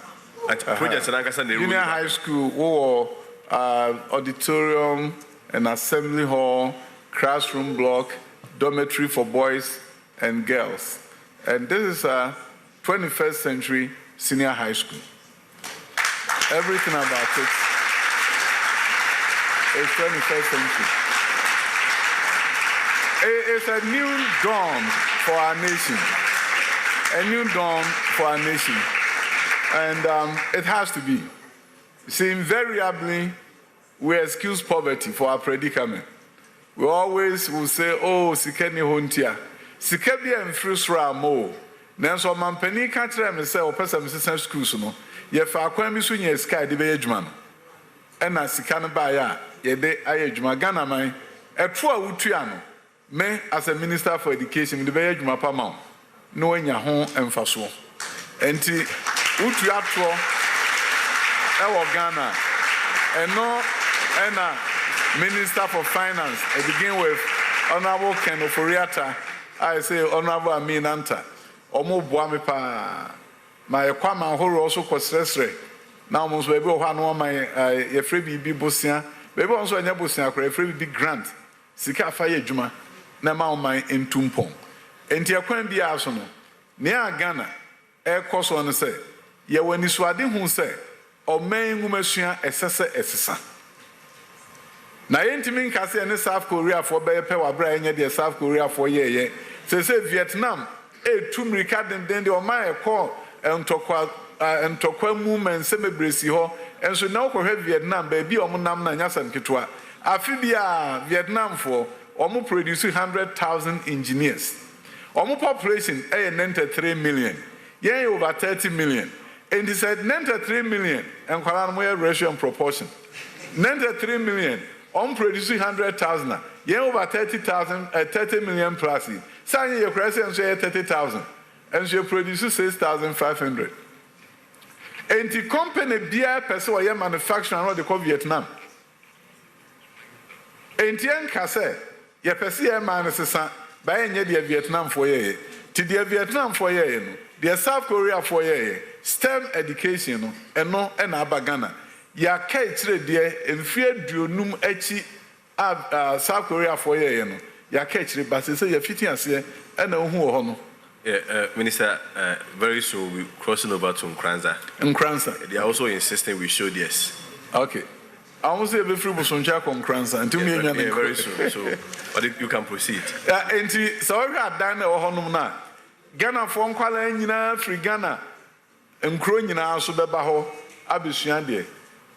Projects and junior high school or auditorium and assembly hall, classroom block, dormitory for boys and girls. And this is a 21st century senior high school. Everything about it is 21st century. It's a new dawn for our nation. A new dawn for our nation. And it has to be. See, invariably, we excuse poverty for our predicament. We always will say, oh, sikeni hontia. Sikabi and frusra mo. Nanso mampani ka kire me se opesa me sesa schools no. Ye fa akwan bi so nya sky de be adwuma no. E na sika no ba ya ye de aye adwuma Ghana man. Eto a wutua no. Me as a minister for education de be adwuma pa ma. No anya ho emfaso. Enti wutua to e wo Ghana. Eno ena minister for finance. I begin with Honorable Ken Oforiata. I say Honorable Amin Anta. Omo boame pa. My kwama horo also kwesresre. Now must be o hanu my ye free bibi bosia. Bebe onso anya bosia kra free bibi grant. Sika fa ye djuma na ma o man entumpon. Enti akwan bia aso no. Ne Ghana e koso no say ye wani so ade hu say o man ngumasua esese esesa. Na yentimi nkase ne South Korea for be pe wa bra enye de South Korea for ye say Vietnam tumrika den de o man e call entokwa movement se mebresi ho enso na okwo Vietnam ba bi o nam na nyasam ketwa afi bia Vietnam for Omo produce 100,000 engineers. Omo population 93 million. Yeah, over 30 million. And he said 93 million and kwala ratio and proportion. 93 million. Omo produce 100,000. Yeah, over 30 million plus. Say you crazy and say 30,000. And she produces 6,500. And the company beer person or manufacturing what they call Vietnam. And the Kase, ye person man is by any Vietnam for ye. To the Vietnam for ye, the South Korea for ye, STEM education, and no and abagana. Ya kaitre dear and fear do num echi South Korea for ye, ya kaitre, but say you're fitting us here and no who. Yeah, Minister, very soon we're crossing over to Nkranza. Nkranza. They are also insisting we show this. Okay. I want to say every free Busonja Nkranza and to me very soon. So, but you can proceed. And so we had done our honor. Ghana for Nkwala free Ghana and Kronina so bebaho abisuande.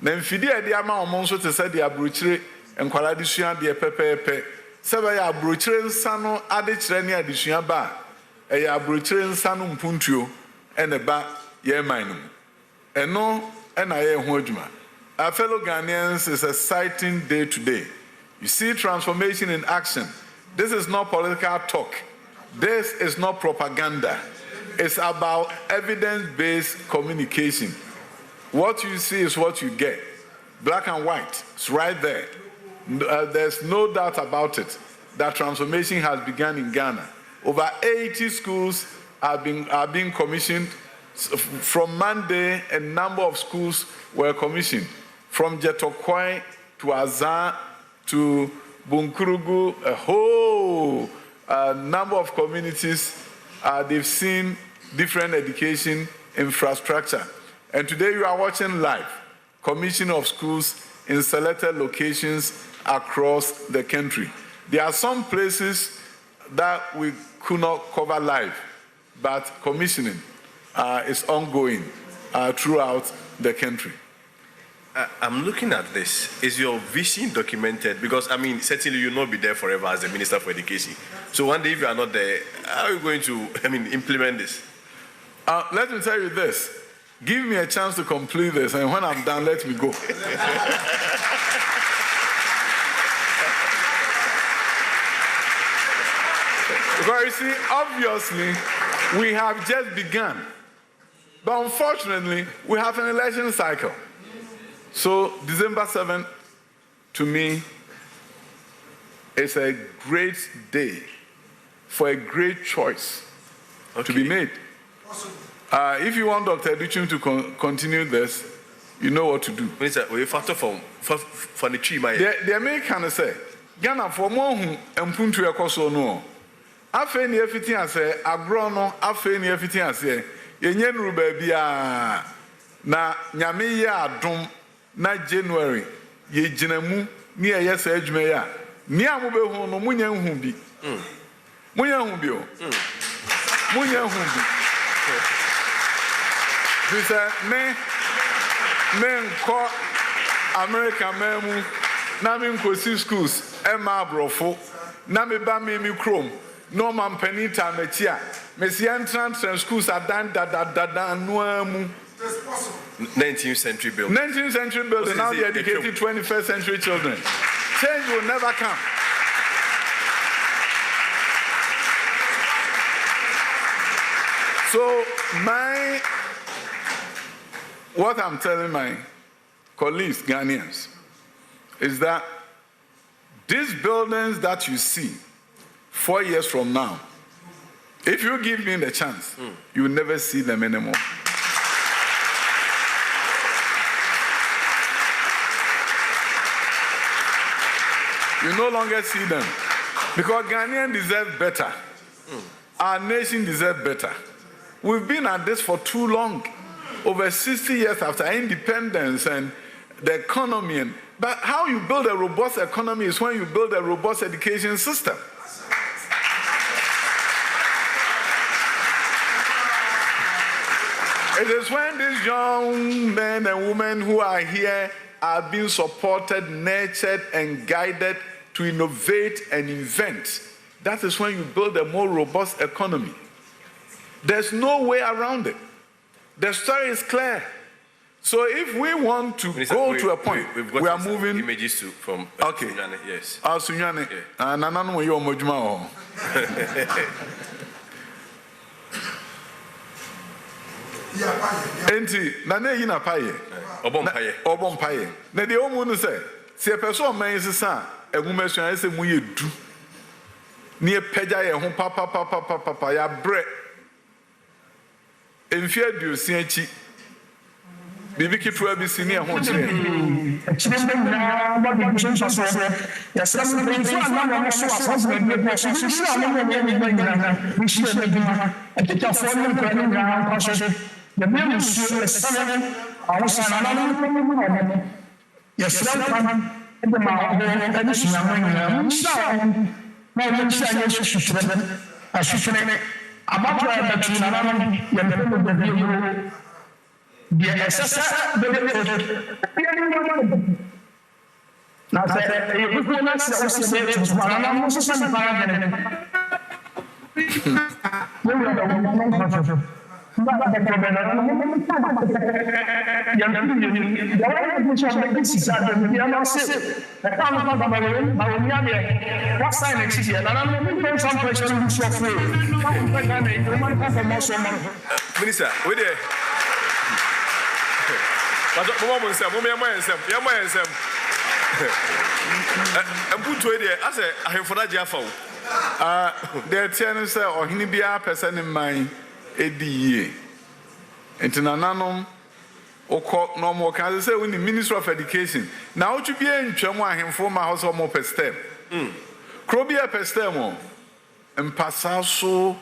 Then Fidia de ama omonso to say the abruchre and Kwala disuande pepe. Sabaya abruchre sano adichre adisuan ba. A brutal sanum puntio and a ba ye minum. And no, and I am Hodgma. Our fellow Ghanaians is exciting day to day. You see transformation in action. This is not political talk. This is not propaganda. It's about evidence-based communication. What you see is what you get. Black and white, it's right there. There's no doubt about it that transformation has begun in Ghana. Over 80 schools are being commissioned. From Monday, a number of schools were commissioned. From Jetokoi to Azan to Bunkurugu, a whole number of communities, they've seen different education infrastructure. And today you are watching live commission of schools in selected locations across the country. There are some places that we could not cover live, but commissioning is ongoing throughout the country. I'm looking at this. Is your vision documented? Because, I mean, certainly you'll not be there forever as the Minister for Education. So one day if you are not there, how are you going to, implement this? Let me tell you this. Give me a chance to complete this, and when I'm done, let me go. Because you see, obviously, we have just begun. But unfortunately, we have an election cycle. So December 7th, to me, is a great day for a great choice to be made. If you want Dr. Educhim to continue this, you know what to do. Minister, we factor for the tree. The Americans say, Ghana for more and puntu yakoso no. Afe ni everything I say, agro no, afe ni everything I say. Yenye nruba bia na nyame ya adom na January ye ginemu ni eye sa adwuma ya. Ni amobehu no munya hu bi. Munya hu bi o. Munya hu bi. Bisa me nko America memu na me nkosi schools e ma abrofo na me ba me chrome no man penita mechia me si entrance schools are done no amu 19th century building. 19th century building. Now they educated 21st century children. Change will never come. So what I'm telling my colleagues, Ghanaians, is that these buildings that you see 4 years from now, if you give me the chance, you will never see them anymore. You no longer see them because Ghanaians deserve better. Our nation deserves better. We've been at this for too long. Over 60 years after independence and the economy. But how you build a robust economy is when you build a robust education system. It is when these young men and women who are here are being supported, nurtured, and guided to innovate and invent. That is when you build a more robust economy. There's no way around it. The story is clear. So if we want to go to a point, we are moving images from okay. Sunyane, yes. Sunyane. Nananu yo mojuma. Enti nane yina paye. Obom paye. Na de omu no say, se person man sisa egumesua ese mu ye du. Ni epeja ye ho papa ya bre. Emfi aduosi achi. Bibi kitwa bi sini e ho kire. Minister, wait there. The tenants or Hinibia person in mind, ADE. Internanum or no more can say when the Minister of Education. Now to be in Chamwa him for my house or more per step. Crobia per stemo and Passaso.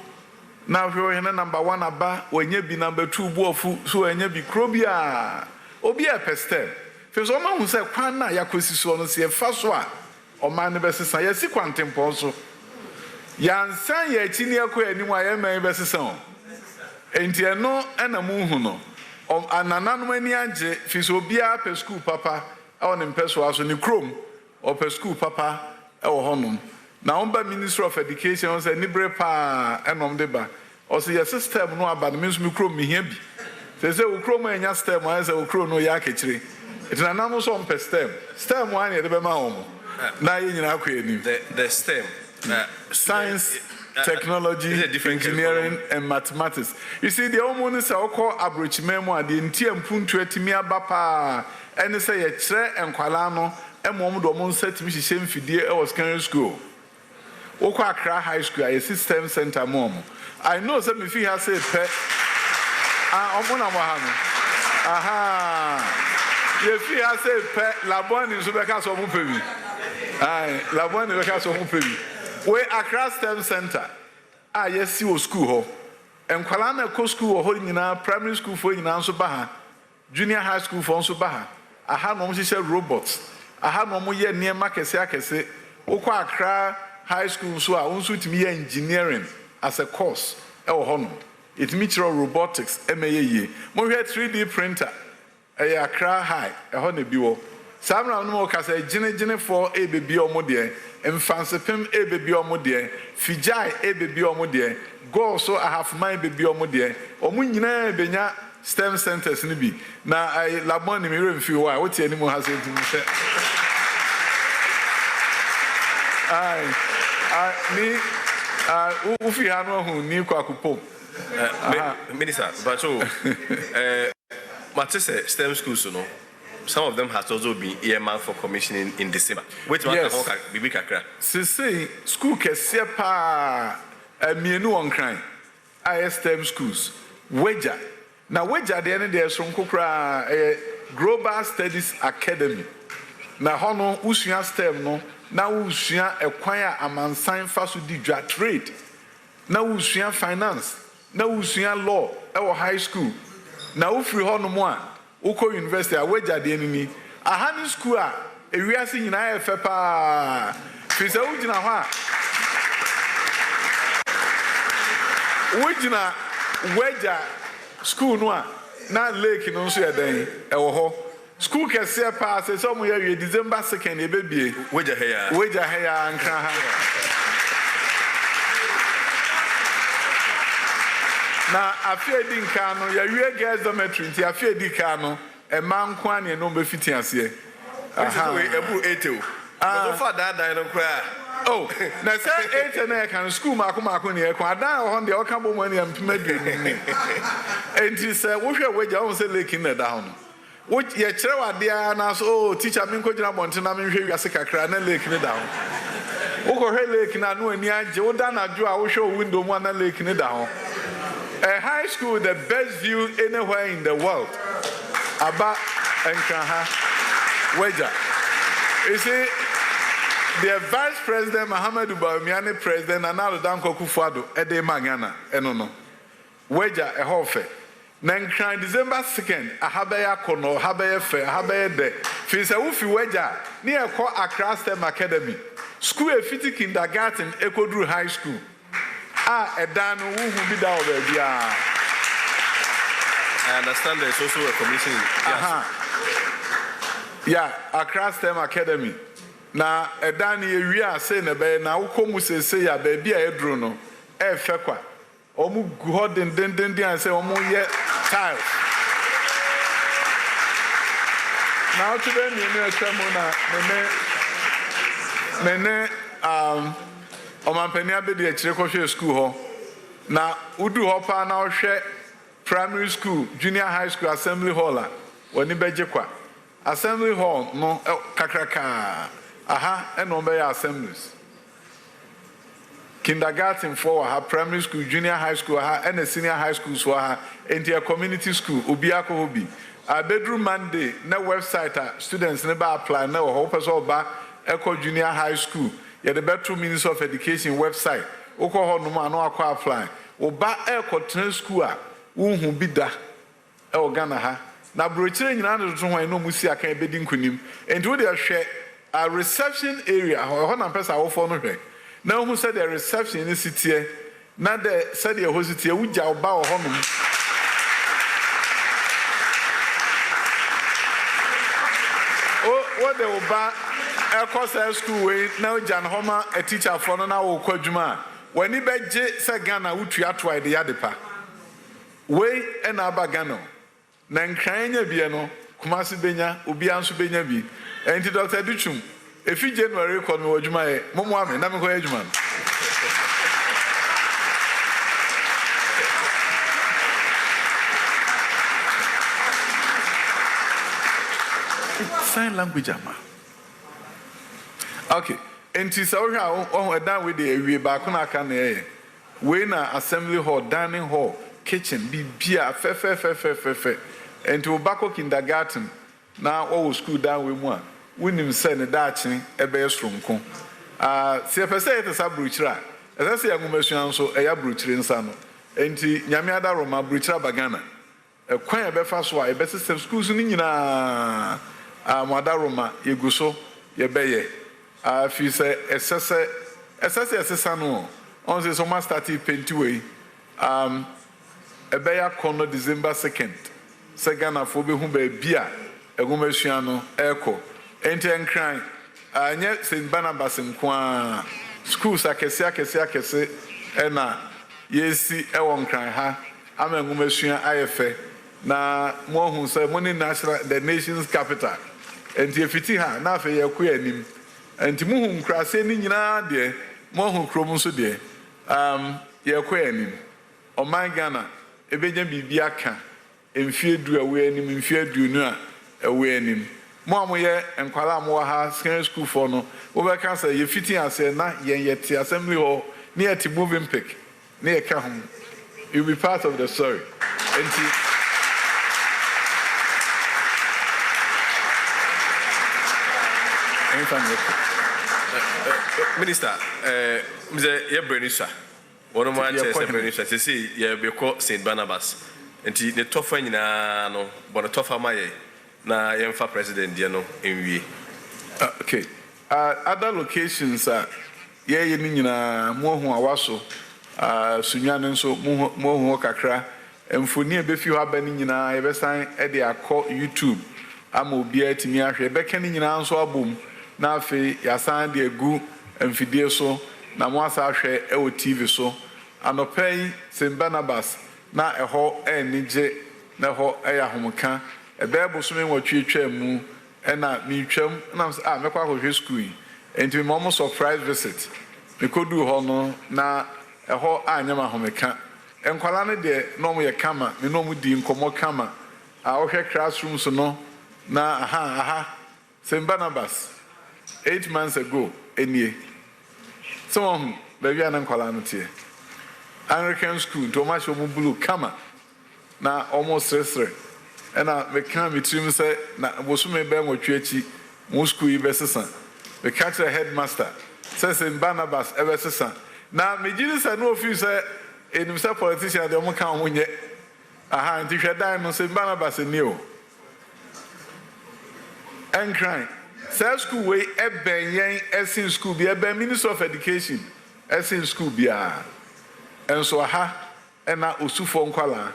Now you're in number one about when you be number two, Bofu, so and you be Crobia. Obia per step. For someone who said, Quana Yakusi, see a first one or man the best say, yes, quantum also. Yan san ye chinia ko anima ye man best song. Enti no na mu no. Anananu ani age fi so bia per school papa e won mpeso aso ni krom or per school papa e wo honum. Na on ba Minister of Education on say ni bre pa enom de ba. O say your system no aba no means mi krom mi hia bi. Say wo krom anya system I say wo krom no ya akechire. It na nanu so on per stem one ye de be ma omo. Na ye nyina akwa enim. The STEM science, technology, engineering, and mathematics. You see, the woman is a call average memo at the Intian Puntu Timia Bapa, and say a tre and Qualano, and Momodon said to me, she same fidea or secondary school. Okwa Accra High School, a system center mom. I know some if he has said pet. Aha. If he has said pet, Labon is Rebecca or Mupevi. Aye, Labon is Rebecca or Mupevi. We Accra STEM Center. Yes, you school ho. And Kwalana Co school holding in our primary school for in Ansobaha, junior high school for Ansobaha. I had no robots. I had no more near Makese. Okwa Accra High School, so I also to me engineering as a course. It meets robotics, MAE. More 3D printer. Accra High, a honey biwo. Samra no kasa gene for a baby or modie, and fancy pim a baby or modie, Fijai a baby or modie, go so I have my baby or modie, or Munina Benya STEM centers nibi. Now I labon in mirror few why what anymore has it to me say. Me Ufi Hano who knew Kwakupo. Minister, but so Matisse STEM schools, no. Some of them has also been earmarked for commissioning in December. Which one yes. Bibi Kakra? Say school kesia pa mienu on crime. ISTEM schools. Weja. Now Weja the end there from Kokra Global Studies Academy. Na hono usua STEM no. Na usua acquire amansan faso di trade. Na usua finance. Na usua law. Our high school. Na ufri hono mo a Uko University, Aweja the enemy. A honey school, a reassing in IFPA. Fisa Ujina, Weja school, no, not lake in Onsia Day, Ewo, School kese pa se so mo ye December 2nd e bebie. Weja heya Nkra ha. Na afie di nka no ya wie girls dormitory nti afie di ka no e man ko ane no be fiti ase. Aha we ebu 8 o. So far that no kra. Oh, na say 8 na kan school mako ne e ko adan ho de o ka bo mo ne ampemadu ni. Enti se wo hwe weja wo se lake na da ho no. Wo ye kire wade a na so teacher me ko gina bonte na me hwe wiase kakra na lake ne da ho. Wo ko hwe lake na no ani age wo da na jo a wo hwe window mu na lake ne da ho. A high school, the best view anywhere in the world. Aba Nkaha Weja. You see, the Vice President Muhammadu Bawumia, President Nana Danko Kufuado, Ede Magana, Enono. Weja a hofe. Nankran December 2nd, Ahabaya Kono, Habaya Fe, Habaya De. Fisa Ufi Weja, near Ko Accra STEM Academy. School a fiti kindergarten, Ekodru High School. Edan who be down there. I understand there's also a commission. Yeah, Accra STEM Academy. Na Edan we are saying be na wo komu say ya baby a edru no e fekwa. Omu go den and say omu ye child. Now today me na Omampenia be the Chirikoshe school ho. Na udu hopa na ohwe primary school, junior high school, assembly hall a woni bejekwa. Assembly hall no kakraka. Aha, eno be assemblies. Kindergarten for ha, primary school, junior high school ha, and senior high school so ha, enti a community school obiako hobi. A bedroom Monday na website students never apply na ho person ba eco junior high school. Yeah, the better Minister of Education website. Oko ho no ma no akwa apply. Oba e school a wo bi da e Ghana ha. Na brochire nyina no to ho no musi aka e bedi nkunim. Enti wo de hwe a reception area ho na pesa wo fo no hwe. Na who said the reception in city na the said the hosity wo ja oba ho no. What the oba Elkosa school way now Jan Homa a teacher for na wo kwadwuma when he beje se Ghana wutu atwa de yadepa we na aba Ghana na nkran nya bie no Kumasi benya obi anso benya bi enti Dr. Duchum efi January ko me wadwuma e momo ame na me ko adwuma sign language ama. Okay, enti sawha on edan we dey awie ba ko na aka na e we na assembly hall, dining hall, kitchen bibia fe enti obako kindergarten na o school down we mu a wonim se ne daachen e be sronko se pese et sa bruchira ese se yagumasuan so e ya bruchire nsa no enti nyame ada roma bruchira bagana e kwan e be fa so a e be system schools ni nyina amada roma yeguso ye beye fi say esese no on say so ma start paint way e be ya kono December 2nd se Ghana fo be hu ba bia egumasuan no eko enti enkran anye St. Barnabas nkwa schools akese ena yesi ewo nkran ha ama egumasuan ayefe na mo hu say money national the nation's capital enti efiti ha na afa ye ku anim enti mu hu nkrase ni nyina de mo hu krom so de ye ku anim o man Ghana ebenya bibia ka emfie du awe anim emfie du nu a awe anim mo amoye enkwala mo ha secondary school for no wo be ka say ye fiti ase na yen yeti assembly hall near to moving pick near ka home you be part of the story enti Minister, Mr. Yebrenisa, one of my Yebrenisa, to see Yebeko St. Barnabas, and the tougher in no, but a tougher my na Yemfa President Diano in we. Okay, other locations are Yenina, Mohu Awaso, Sunyan, so Mohu Kakra, and for near Befu Habanina, Eversign, Eddie, I call YouTube. ama obiara timi ahwe bɛka ne nyinaa nso abom na afi yasan de egu mfidie so na mo asa ahwe ɛwɔ TV so anɔpɛ St. Barnabas na ɛhɔ ɛnigye na ɛhɔ ɛyɛ ahomka ɛbɛɛ bosome wɔtwetwa mu ɛna mitwam na mekɔ akɔhwɛ school yi enti me mo surprise visit mekodu hɔ no na ɛhɔ anyam ahomka enkwala ne de no mo yɛ kama me no mo di nkɔmɔ kama a wohwɛ classroom so no na aha St. Barnabas 8 months ago enie so baby an enkwala no tie Anglican school to ma show mo blue kama na almost sresre ena me kan me trim say na bosume be nwotwe achi mo school yi be sesa me catch the headmaster says St. Barnabas ever sesa na me giri say no office say enim say politician de mo kan ho nye aha nti hwe dan no St. Barnabas ni o enkran say school we eben yen esin school bi eben Minister of Education esin school bia enso aha ena osufo nkwala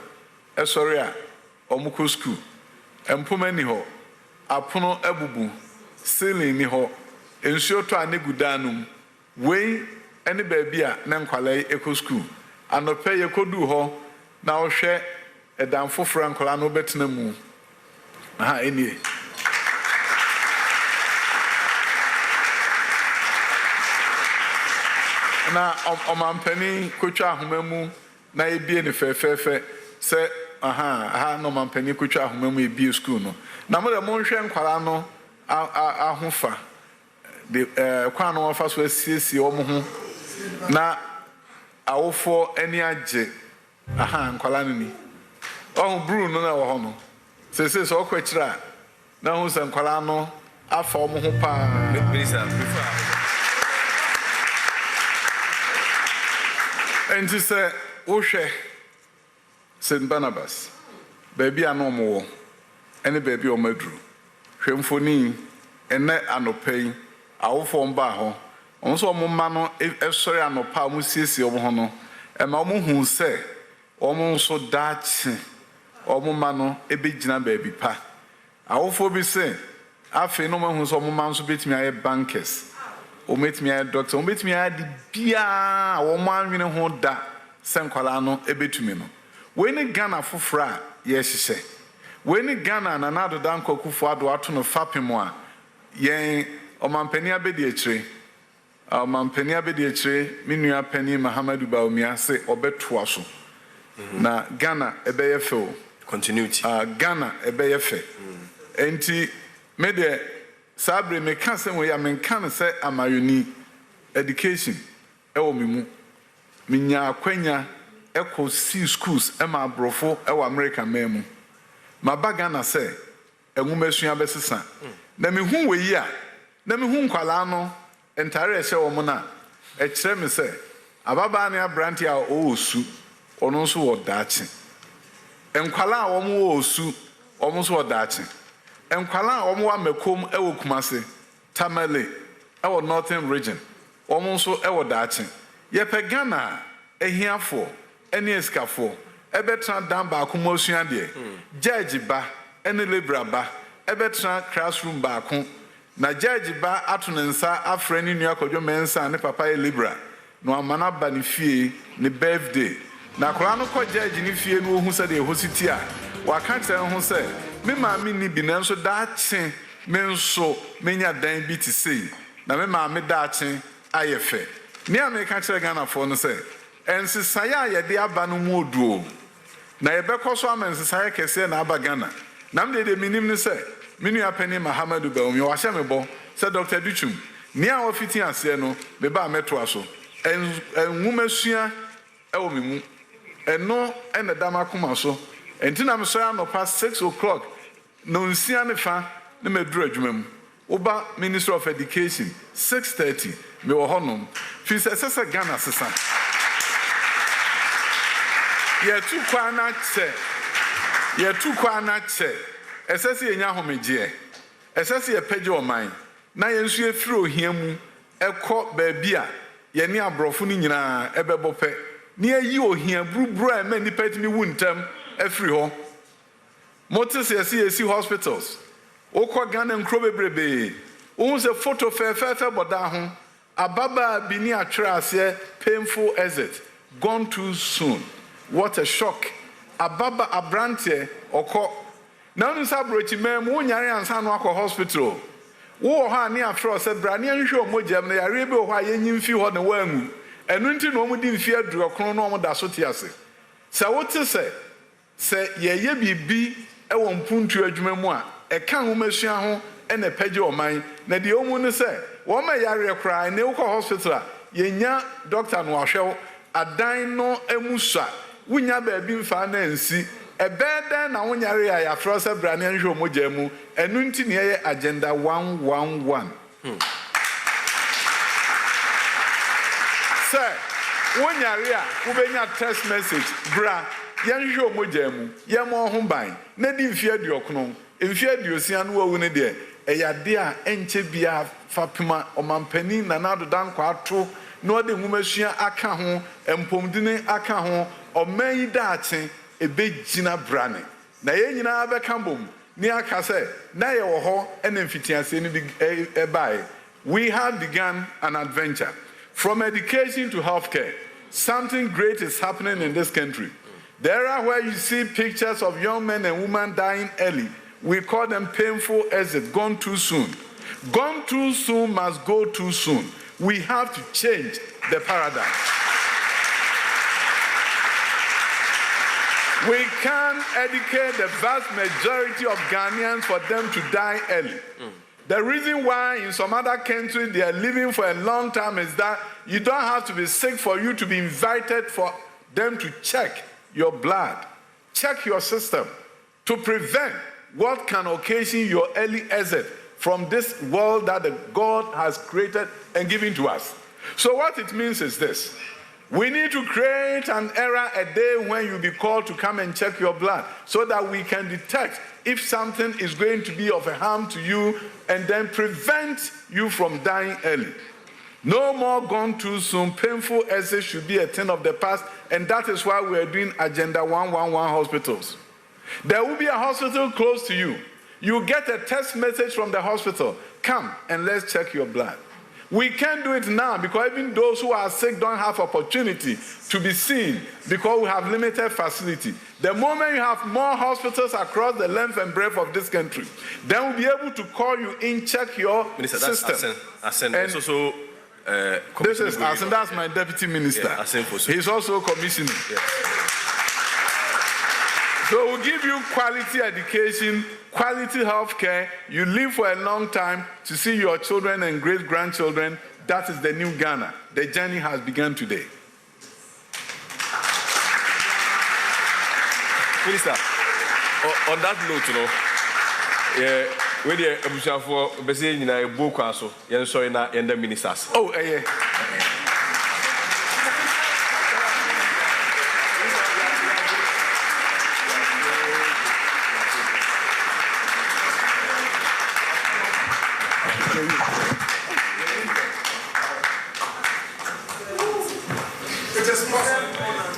esori a omuko school empoma ni ho apono abubu ceiling ni ho ensuo to anegudanum we ene baabi a na nkwala eko school anope yekodu ho na ohwe edan foforo nkwala no betena mu aha enie na omampani kotwa ahomamu na ebie ne fefefe se aha no omampani kotwa ahomamu ebie school no na mo de mo nhwe nkwala no ahofa de kwa no ofa so asiesie omo ho na awofo ani agye aha nkwala no ni bru no na wo ho no se so okwachira na ho se nkwala no afa omo ho pa minister and he said, Oshe St. Barnabas, baby, I know more, any baby or medru. Shemphony, and net anopay, our form baho, also Momano, if sorry, I know Pamusi or Hono, and Mamu who say, almost so Dutch, or Momano, a big baby pa. Our for be saying, I feel no one who's almost beat me a bankers. O met me a doctor, o met me a bia, o man win a honda, Sanqualano, a betumino. When a Ghana for fra, yes, she say. When a Ghana and another danko kufu atu no fapimoa, yen, o man penia bediatre, o man penia bediatre, minua penny Mahamadou Baumia say, or betuaso. Na Ghana a bayefo. Continuity. Ghana a bayefe. Enti, mede. Sabre me kan se we ya me kan se amayoni education e wo mimu minya akwanya eko si schools e ma brofo e wo America memu mabaga na se enwumesua besesa na me hu we yi a na me hu nkwala no entare e se wo mo na e kire me se ababa na abranti a o osu ono so wo daachi enkwala a wo mo wo osu wo mo so wo daachi enkwala omo wa mekom ewo kumase tamale ewo northern region omo so ewo daachi ye pe Ghana ehiafo eni eskafo ebetra dan ba akoma osua de judge ba eni libra ba ebetra classroom ba akon na judge ba atonensa afre ni nua kodwo mensa ne papa e libra no amana ba ne fie ne birthday na kora no ko judge ne fie no ohu se de hositi a waka tell ho se me maami ni bi nanso daache me nso menya dan bi ti sei na me maami daache ayefe ni America kire Ghana for no say ensisaya ye de aba no mu oduo na ye bekoso amensisaya kese na aba Ghana na me de minim ni say minu apeni Mahamadou Baumi wa hye me bo say Dr. Duchum ni a ofiti ase no me ba meto aso enwumasua e wo mimu eno ene dama kuma so enti na me so ya no past 6 o'clock no nsia ne fa ne meduru adwuma mu oba Minister of Education 6:30 me wo honom fi sesa Ghana sesa ye tu kwa na che esese ye nya homeje esese ye page oman na ye nsu efiri ohia mu ekọ baabi a ye ne abrofo ni nyina ebebo pe ne ayi ohia buruburu a ma nipa timi wuntam afiri ho motis yesi hospitals Oko Ghana nkro bebrebe. Wo se photo fefe boda ho. Ababa bini atwase painful exit. Gone too soon. What a shock. Ababa abrante oko. Na nu sa brochi mem wo nyare ansa no akọ hospital. Wo ho ani afro se brane anhwe omogem na yare be ho ayenyi mfi ho ne wangu. Enu nti no omudi mfi aduro krono no omda so tiase. Sa wote se yeye bibi e wo mpuntu adwuma mu a e kan wo masua ho e na page oman na de omu ne se wo ma yare kra na wo hospital a yenya doctor no ahwew adan no emusa wunya ba bi mfa na nsi ebeden na wonyare ya yafro se brane anhwe omogemu enu nti ne ye agenda 111 Sir, wonyare a wobenya text message bra yanhwe omogemu yemo ho ban na di mfie aduokno mfie aduosia no wawu ne de eyade a enche bia fapema omampani na nado dan kwa ato no de nwumasua aka ho empomdine aka ho oman daache ebegina brane na ye nyina abeka bom ni aka se na ye wo ho ene mfitiase ni ebai. We have begun an adventure from education to healthcare. Something great is happening in this country. There are where you see pictures of young men and women dying early. We call them painful exit, gone too soon. Gone too soon must go too soon. We have to change the paradigm. We can educate the vast majority of Ghanaians for them to die early. The reason why in some other countries they are living for a long time is that you don't have to be sick for you to be invited for them to check your blood, check your system to prevent what can occasion your early exit from this world that the God has created and given to us. So what it means is this. We need to create an era, a day when you'll be called to come and check your blood so that we can detect if something is going to be of a harm to you and then prevent you from dying early. No more gone too soon. Painful exit should be a thing of the past, and that is why we are doing Agenda 111 hospitals. There will be a hospital close to you. You get a text message from the hospital. Come and let's check your blood. We can't do it now because even those who are sick don't have opportunity to be seen because we have limited facility. The moment you have more hospitals across the length and breadth of this country, then we'll be able to call you in, check your Minister, system. That's this is Asen, that's my deputy minister. Yeah, he's also commissioner. Yeah. So we'll give you quality education, quality health care. You live for a long time to see your children and great-grandchildren. That is the new Ghana. The journey has begun today. Minister, on that note, when the Abuja for Bessie in a book, also, and so in the ministers. Oh, yeah.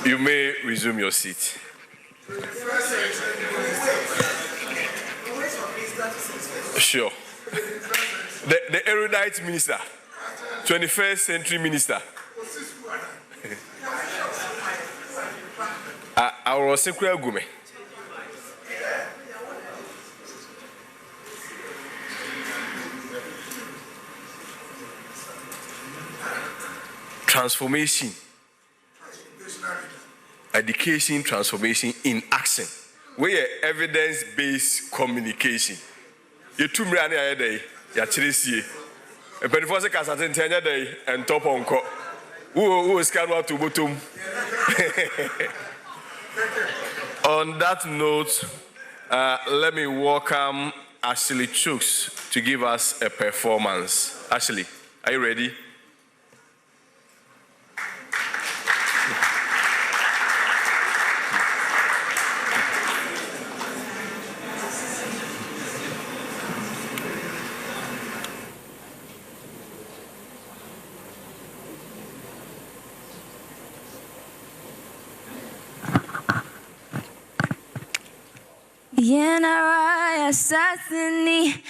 You may resume your seat. Sure. The erudite minister, 21st century minister. Our secret gume. Transformation. Education transformation in action. We are evidence-based communication. You two me ane aye day, ya chirisie. E penifo se kasa tentenya day and top onko. Who scan what to bottom. On that note, let me welcome Ashley Chooks to give us a performance. Ashley, are you ready? Yenara my assassini,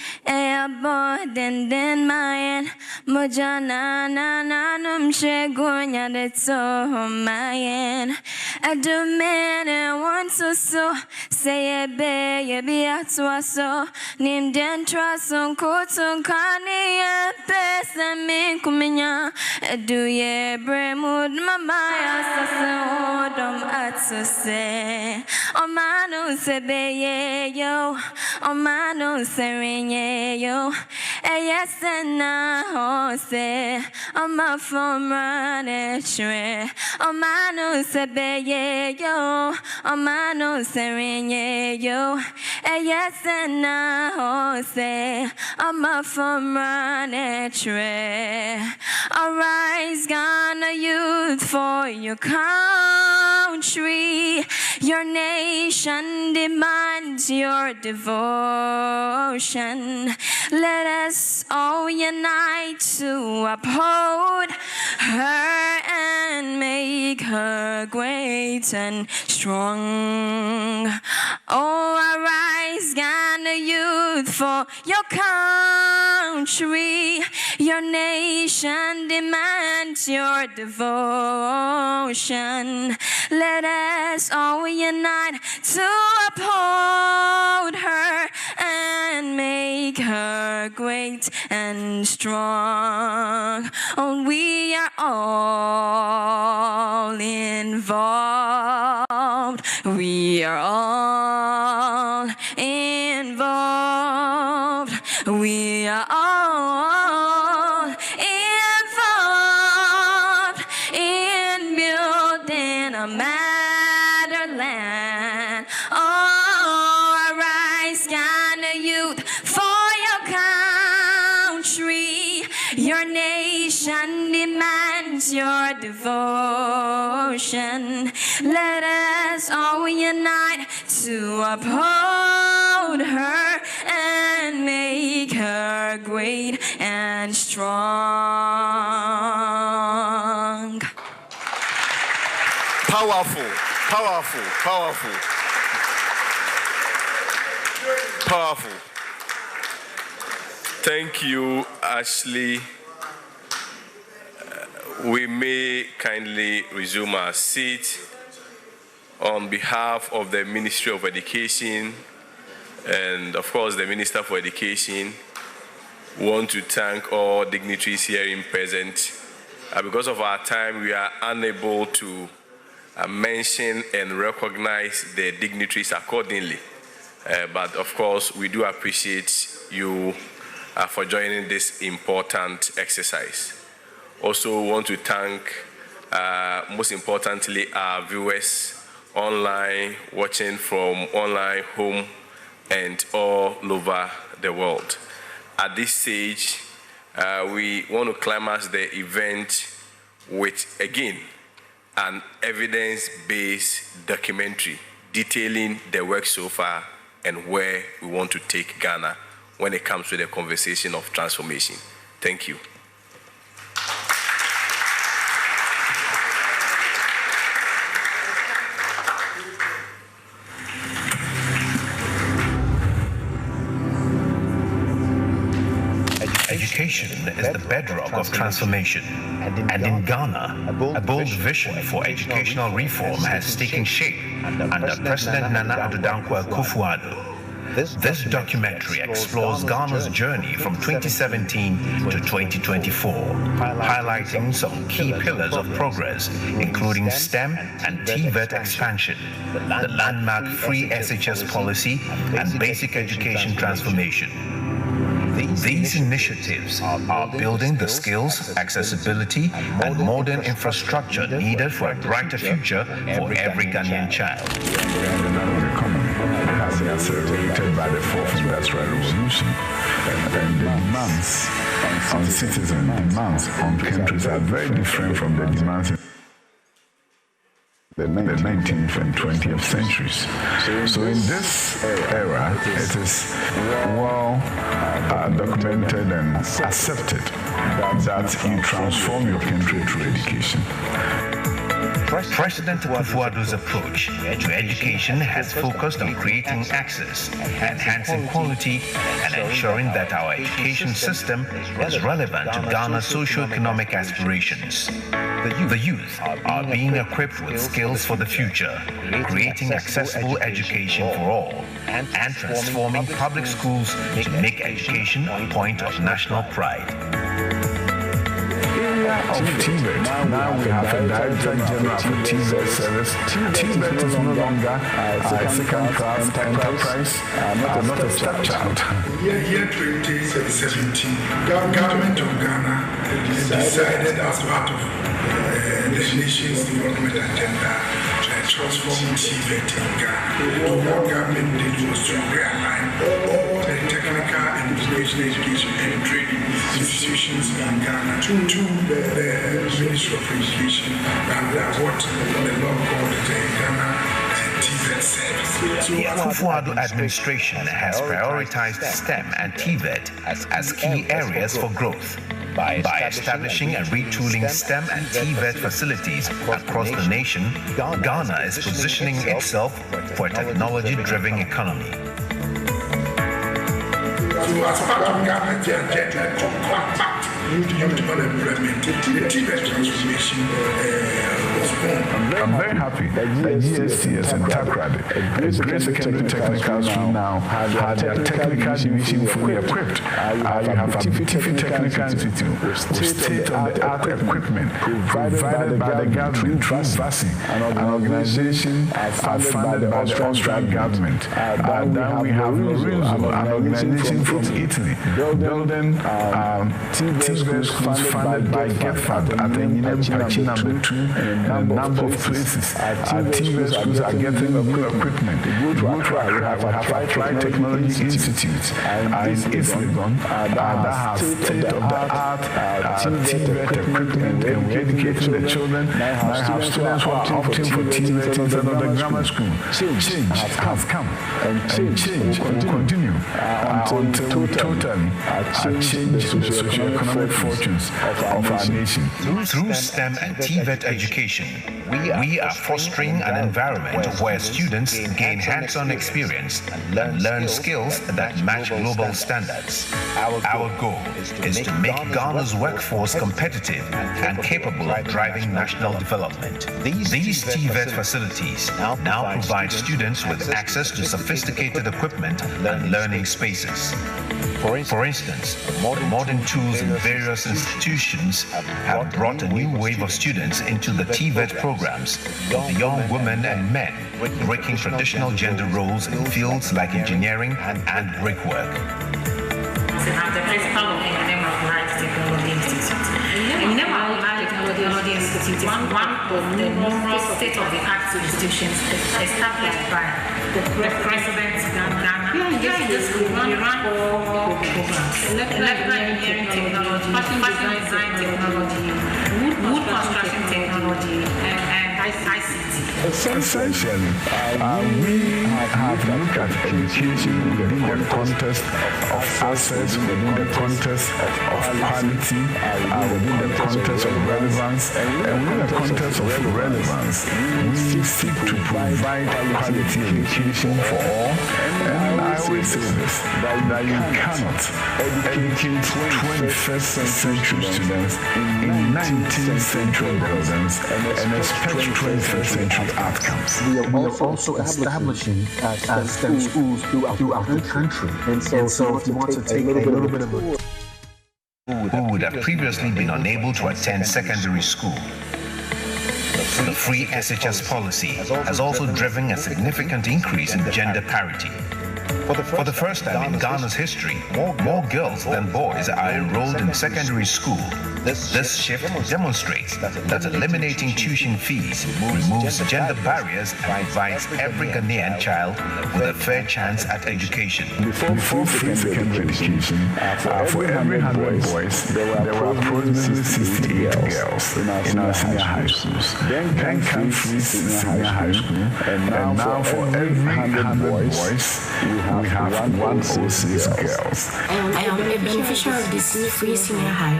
den mayan, mojana nanum shegonya de so mayan. A man and once or so, say a bay, ye be at so, nim den trust on coats on carne, a pest and min kumina, a do ye bremud, mamma, assassin, at so say, o mano se be yo, o mano se yo, a yes and na say, o my phone run a shre, o mano se be yo, o mano se yo, a yes and na say, o my phone run a shre. Arise, Ghana youth, for your country, your nation demands your devotion. Let us all unite to uphold her and make her great and strong. Oh, arise, Ghana youth, for your country, your nation demands your devotion. Let us all unite to uphold her and make her great and strong. Oh, we are all involved. We are all involved. We are all involved in building a motherland. Oh, arise, Ghana youth, for your country. Your nation demands your devotion. Let us all unite to uphold her and make her great and strong. Powerful, powerful, powerful. Powerful. Thank you, Ashley. We may kindly resume our seat. On behalf of the Ministry of Education and, of course, the Minister for Education, we want to thank all dignitaries here in present. Because of our time, we are unable to mention and recognize the dignitaries accordingly. But, of course, we do appreciate you for joining this important exercise. Also want to thank, most importantly, our viewers online, watching from online, home, and all over the world. At this stage, we want to climax the event with, again, an evidence-based documentary detailing the work so far and where we want to take Ghana when it comes to the conversation of transformation. Thank you. Education is the bedrock of transformation, and in Ghana, a bold vision for educational reform has taken shape under President Nana Addo Dankwa Akufo-Addo. This documentary explores Ghana's journey from 2017 to 2024, highlighting some key pillars of progress, including STEM and TVET expansion, the landmark free SHS policy, and basic education transformation. These initiatives are building the skills, accessibility, and modern infrastructure needed for a brighter future for every Ghanaian child. Has been accelerated by the fourth industrial revolution, and the demands on citizens, demands on countries are very different from the demands in the 19th and 20th centuries. So in this era, it is well documented and accepted that you transform your country through education. President Akufo-Addo's approach to education has focused on creating access, enhancing quality, and ensuring that our education system is relevant to Ghana's socio-economic aspirations. The youth are being equipped with skills for the future, creating accessible education for all, and transforming public schools to make education a point of national pride. Of TVET. Now we have a Director General for TVET service. TVET is no longer a second-class enterprise, not a stepchild. Year 2017, government of Ghana decided as part of the nation's development agenda to transform TVET in Ghana. What government did was to realign all the technical and vocational education and training institutions in Ghana to the Ministry of Education and what the law called the Ghana TVET service. The Akufo-Addo administration has prioritized STEM and TVET as key areas for growth. By establishing and retooling STEM and TVET facilities across the nation, Ghana is positioning itself for a technology-driven economy. So as part of government agenda to combat youth unemployment, the TVET transformation was born. I'm very happy that GSTS and TACRAD, the Great Secondary Technical School now, had their technical division fully equipped. You have a TIFI Technical Institute with state-of-the-art equipment provided by the government through VASI, an organization funded by the Austrian government. Then we have Lorenzo, an organization from Italy, building TVET schools funded by GEFAD at the Ninem Pachi number 2 in a number of places. TVET schools are getting new equipment. We have Applied Technology Institute in East Legon that has state-of-the-art TVET equipment, and we're educating the children. Now I have students who are opting for TVET instead of the grammar school. Change has come, and change will continue until we totally change the socio-economic fortunes of our nation. Through STEM and TVET education, we are fostering an environment where students gain hands-on experience and learn skills that match global standards. Our goal is to make Ghana's workforce competitive and capable of driving national development. These TVET facilities now provide students with access to sophisticated equipment and learning spaces. For instance, modern tools in various institutions have brought a new wave of students into the TVET programs, with young women and men breaking traditional gender roles in fields like engineering and brickwork. I'm the principal of the Nnema Applied Technology Institute. The Nnema Applied Technology Institute is one of the numerous state-of-the-art institutions established by the President of Ghana. Here in this school, we run 4 programs: electrical engineering technology, fashion design technology, wood construction technology, and ICT. Essentially, we have looked at education within the context of access, within the context of quality, within the context of relevance, and within the context of relevance, we seek to provide quality education for all. And I always say this, that you cannot educate 21st century students in 19th century buildings and expect 21st century outcomes. We are also establishing STEM schools throughout the country. And so if you want to take a little bit of a... Who would have previously been unable to attend secondary school. The free SHS policy has also driven a significant increase in gender parity. For the first time in Ghana's history, more girls than boys are enrolled in secondary school. This shift demonstrates that eliminating tuition fees removes gender barriers and provides every Ghanaian child with a fair chance at education. Before free secondary education, for every 100 boys, there were approximately 68 girls in our senior high schools. Then came free senior high school, and now for every 100 boys, we have 106 girls. I am a beneficiary of this free senior high.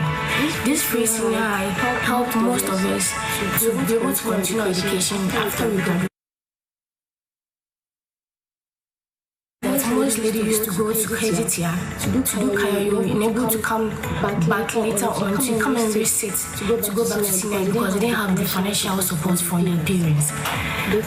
This free senior high helped more most of us to be able to continue education after we graduate. Most ladies used to go to Kreditia to do Kayayo, and able to come back later on to come and resit to go back to senior because they didn't have the financial support from their parents.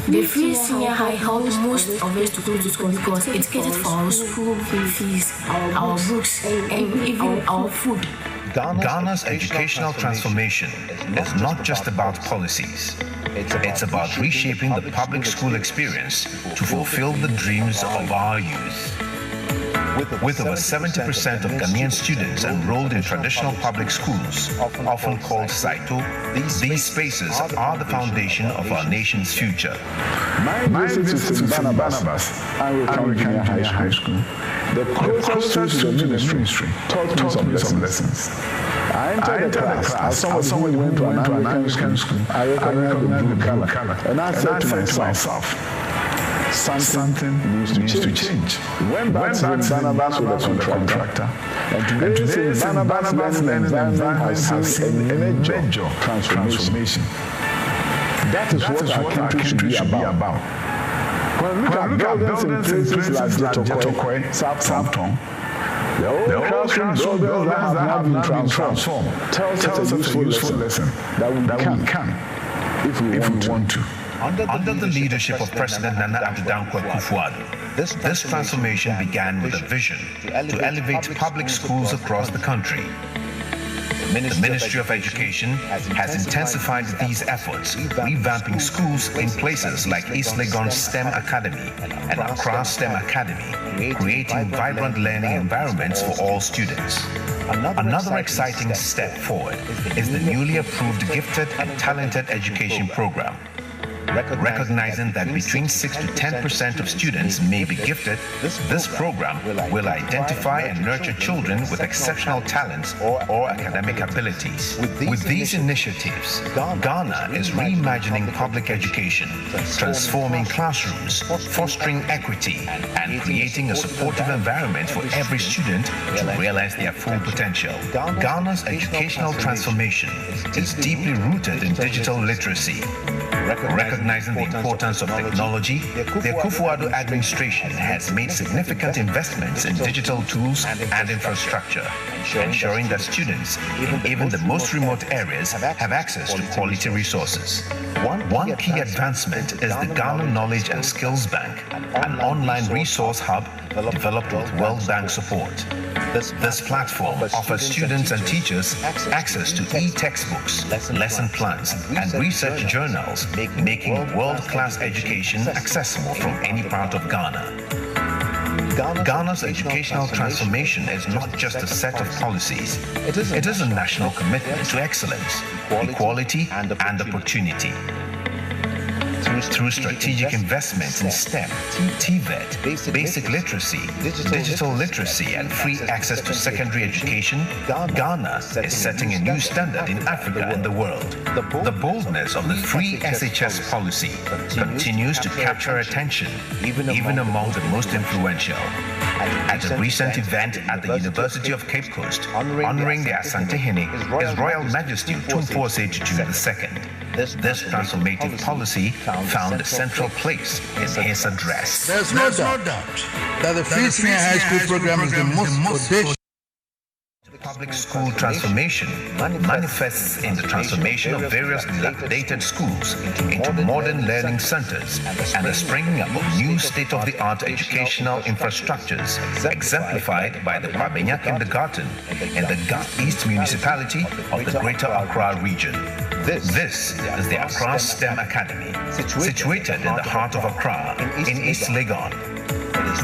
The free senior high helped most of us to go to school because it catered for our school fees, our books, and even our food. Ghana's educational transformation is not just about policies. It's about reshaping the public school experience to fulfill the dreams of our youth. With over 70% of Ghanaian students enrolled in traditional public schools, often called Saito, these spaces are the foundation of our nation's future. My visit to Barnabas, Anglican Junior High School, the closest to the ministry, taught me some lessons. I entered the class as someone who went to an Anglican school. I recognized the blue color, and I said to myself, something needs to change. Went back to Barnabas with a contractor, and today Barnabas learning environment has seen a major transformation. That is what our country should be about. When we look at buildings in places like Jatokwe, Southampton, the old classroom buildings that have now been transformed tells us a useful lesson that we can if we want to. Under the leadership of President Nana Addo Dankwa Akufo-Addo, this transformation began with a vision to elevate public schools across the country. The Ministry of Education has intensified these efforts, revamping schools in places like East Legon STEM Academy and Accra STEM Academy, creating vibrant learning environments for all students. Another exciting step forward is the newly approved Gifted and Talented Education Program. Recognizing that between 6 to 10% of students may be gifted, this program will identify and nurture children with exceptional talents or academic abilities. With these initiatives, Ghana is reimagining public education, transforming classrooms, fostering equity, and creating a supportive environment for every student to realize their full potential. Ghana's educational transformation is deeply rooted in digital literacy. Recognizing the importance of technology, the Akufo-Addo administration has made significant investments in digital tools and infrastructure, ensuring that students in even the most remote areas have access to quality resources. One key advancement is the Ghana Knowledge and Skills Bank, an online resource hub developed with World Bank support. This platform offers students and teachers access to e-textbooks, lesson plans, and research journals, making world-class education accessible from any part of Ghana. Ghana's educational transformation is not just a set of policies. It is a national commitment to excellence, equality, and opportunity. Through strategic investments in STEM, TVET, basic literacy, digital literacy, and free access to secondary education, Ghana is setting a new standard in Africa and the world. The boldness of the free SHS policy continues to capture attention, even among the most influential. At a recent event at the University of Cape Coast, honoring the Asantehene, His Royal Majesty Otumfuo Osei-Tutu II, this transformative policy found a central place in his address. There's no doubt that the Free Senior High School program is the most audacious. Public school transformation manifests in the transformation of various dilapidated schools into modern learning centers and the springing up of new state-of-the-art educational infrastructures, exemplified by the Kwabenya Kindergarten in the East Municipality of the Greater Accra region. This is the Accra STEM Academy, situated in the heart of Accra, in East Legon.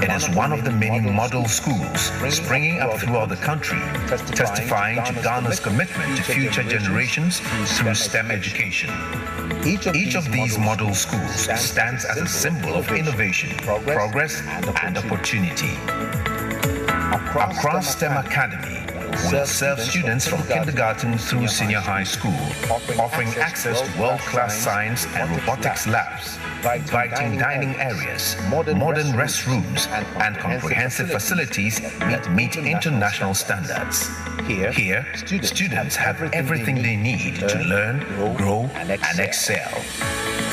It is one of the many model schools springing up throughout the country, testifying to Ghana's commitment to future generations through STEM education. Each of these model schools stands as a symbol of innovation, progress, and opportunity. Accra STEM Academy will serve students from kindergarten through senior high school, offering access to world-class science and robotics labs, inviting dining areas, modern restrooms, and comprehensive facilities meet international standards. Here, students have everything they need to learn, grow, and excel.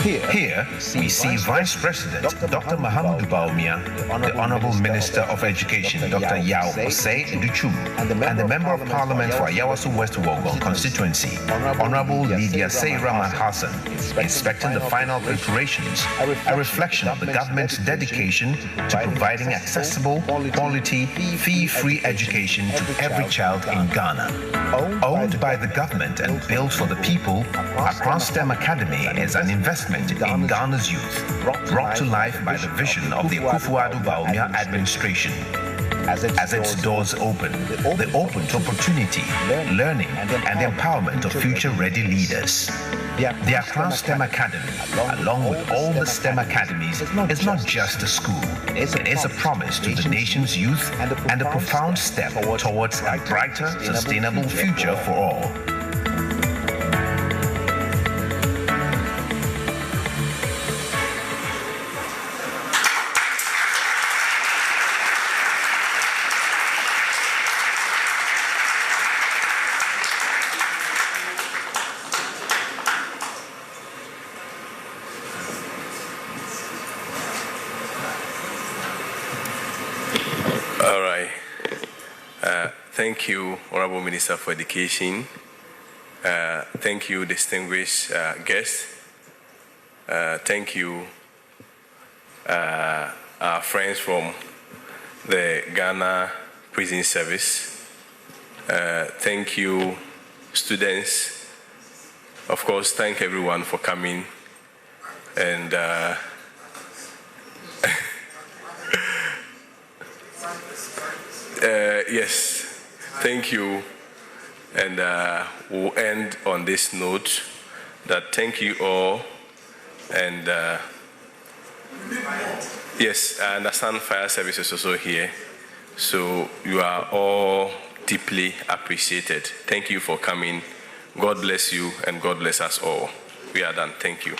Here, we see Vice President Dr. Mahamudu Bawumia, the Honorable Minister of Education Dr. Yao Osei Nduchu, and the Member of Parliament for Ayawaso West Wogon constituency, Honorable Lydia Seyraman Hassan, inspecting the final preparations, a reflection of the government's dedication to providing accessible, quality, fee-free education to every child in Ghana. Owned by the government and built for the people, Accra STEM Academy is an investment in Ghana's youth, brought to life by the vision of the Akufo-Addo Bawumia administration. As its doors open, they open to opportunity, learning, and empowerment of future-ready leaders. The Accra STEM Academy, along with all the STEM academies, is not just a school. It is a promise to the nation's youth and a profound step towards a brighter, sustainable future for all. Thank you, Honorable Minister for Education. Thank you, distinguished guests. Thank you, our friends from the Ghana Prison Service. Thank you, students. Of course, thank everyone for coming. And yes. Thank you, and we'll end on this note that thank you all, and yes, I understand fire service is also here, so you are all deeply appreciated. Thank you for coming. God bless you, and God bless us all. We are done. Thank you.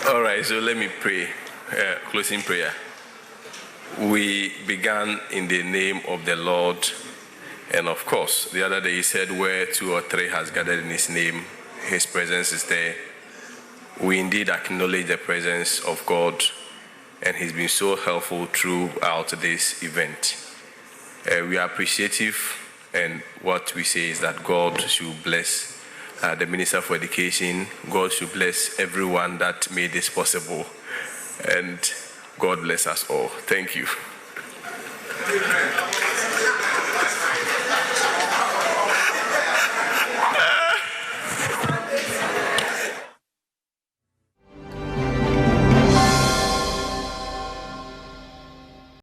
All right, so let me pray, closing prayer. We began in the name of the Lord, and of course, the other day he said, where 2 or 3 has gathered in his name, his presence is there. We indeed acknowledge the presence of God, and he's been so helpful throughout this event. We are appreciative, and what we say is that God should bless the Minister for Education. God should bless everyone that made this possible, and God bless us all. Thank you.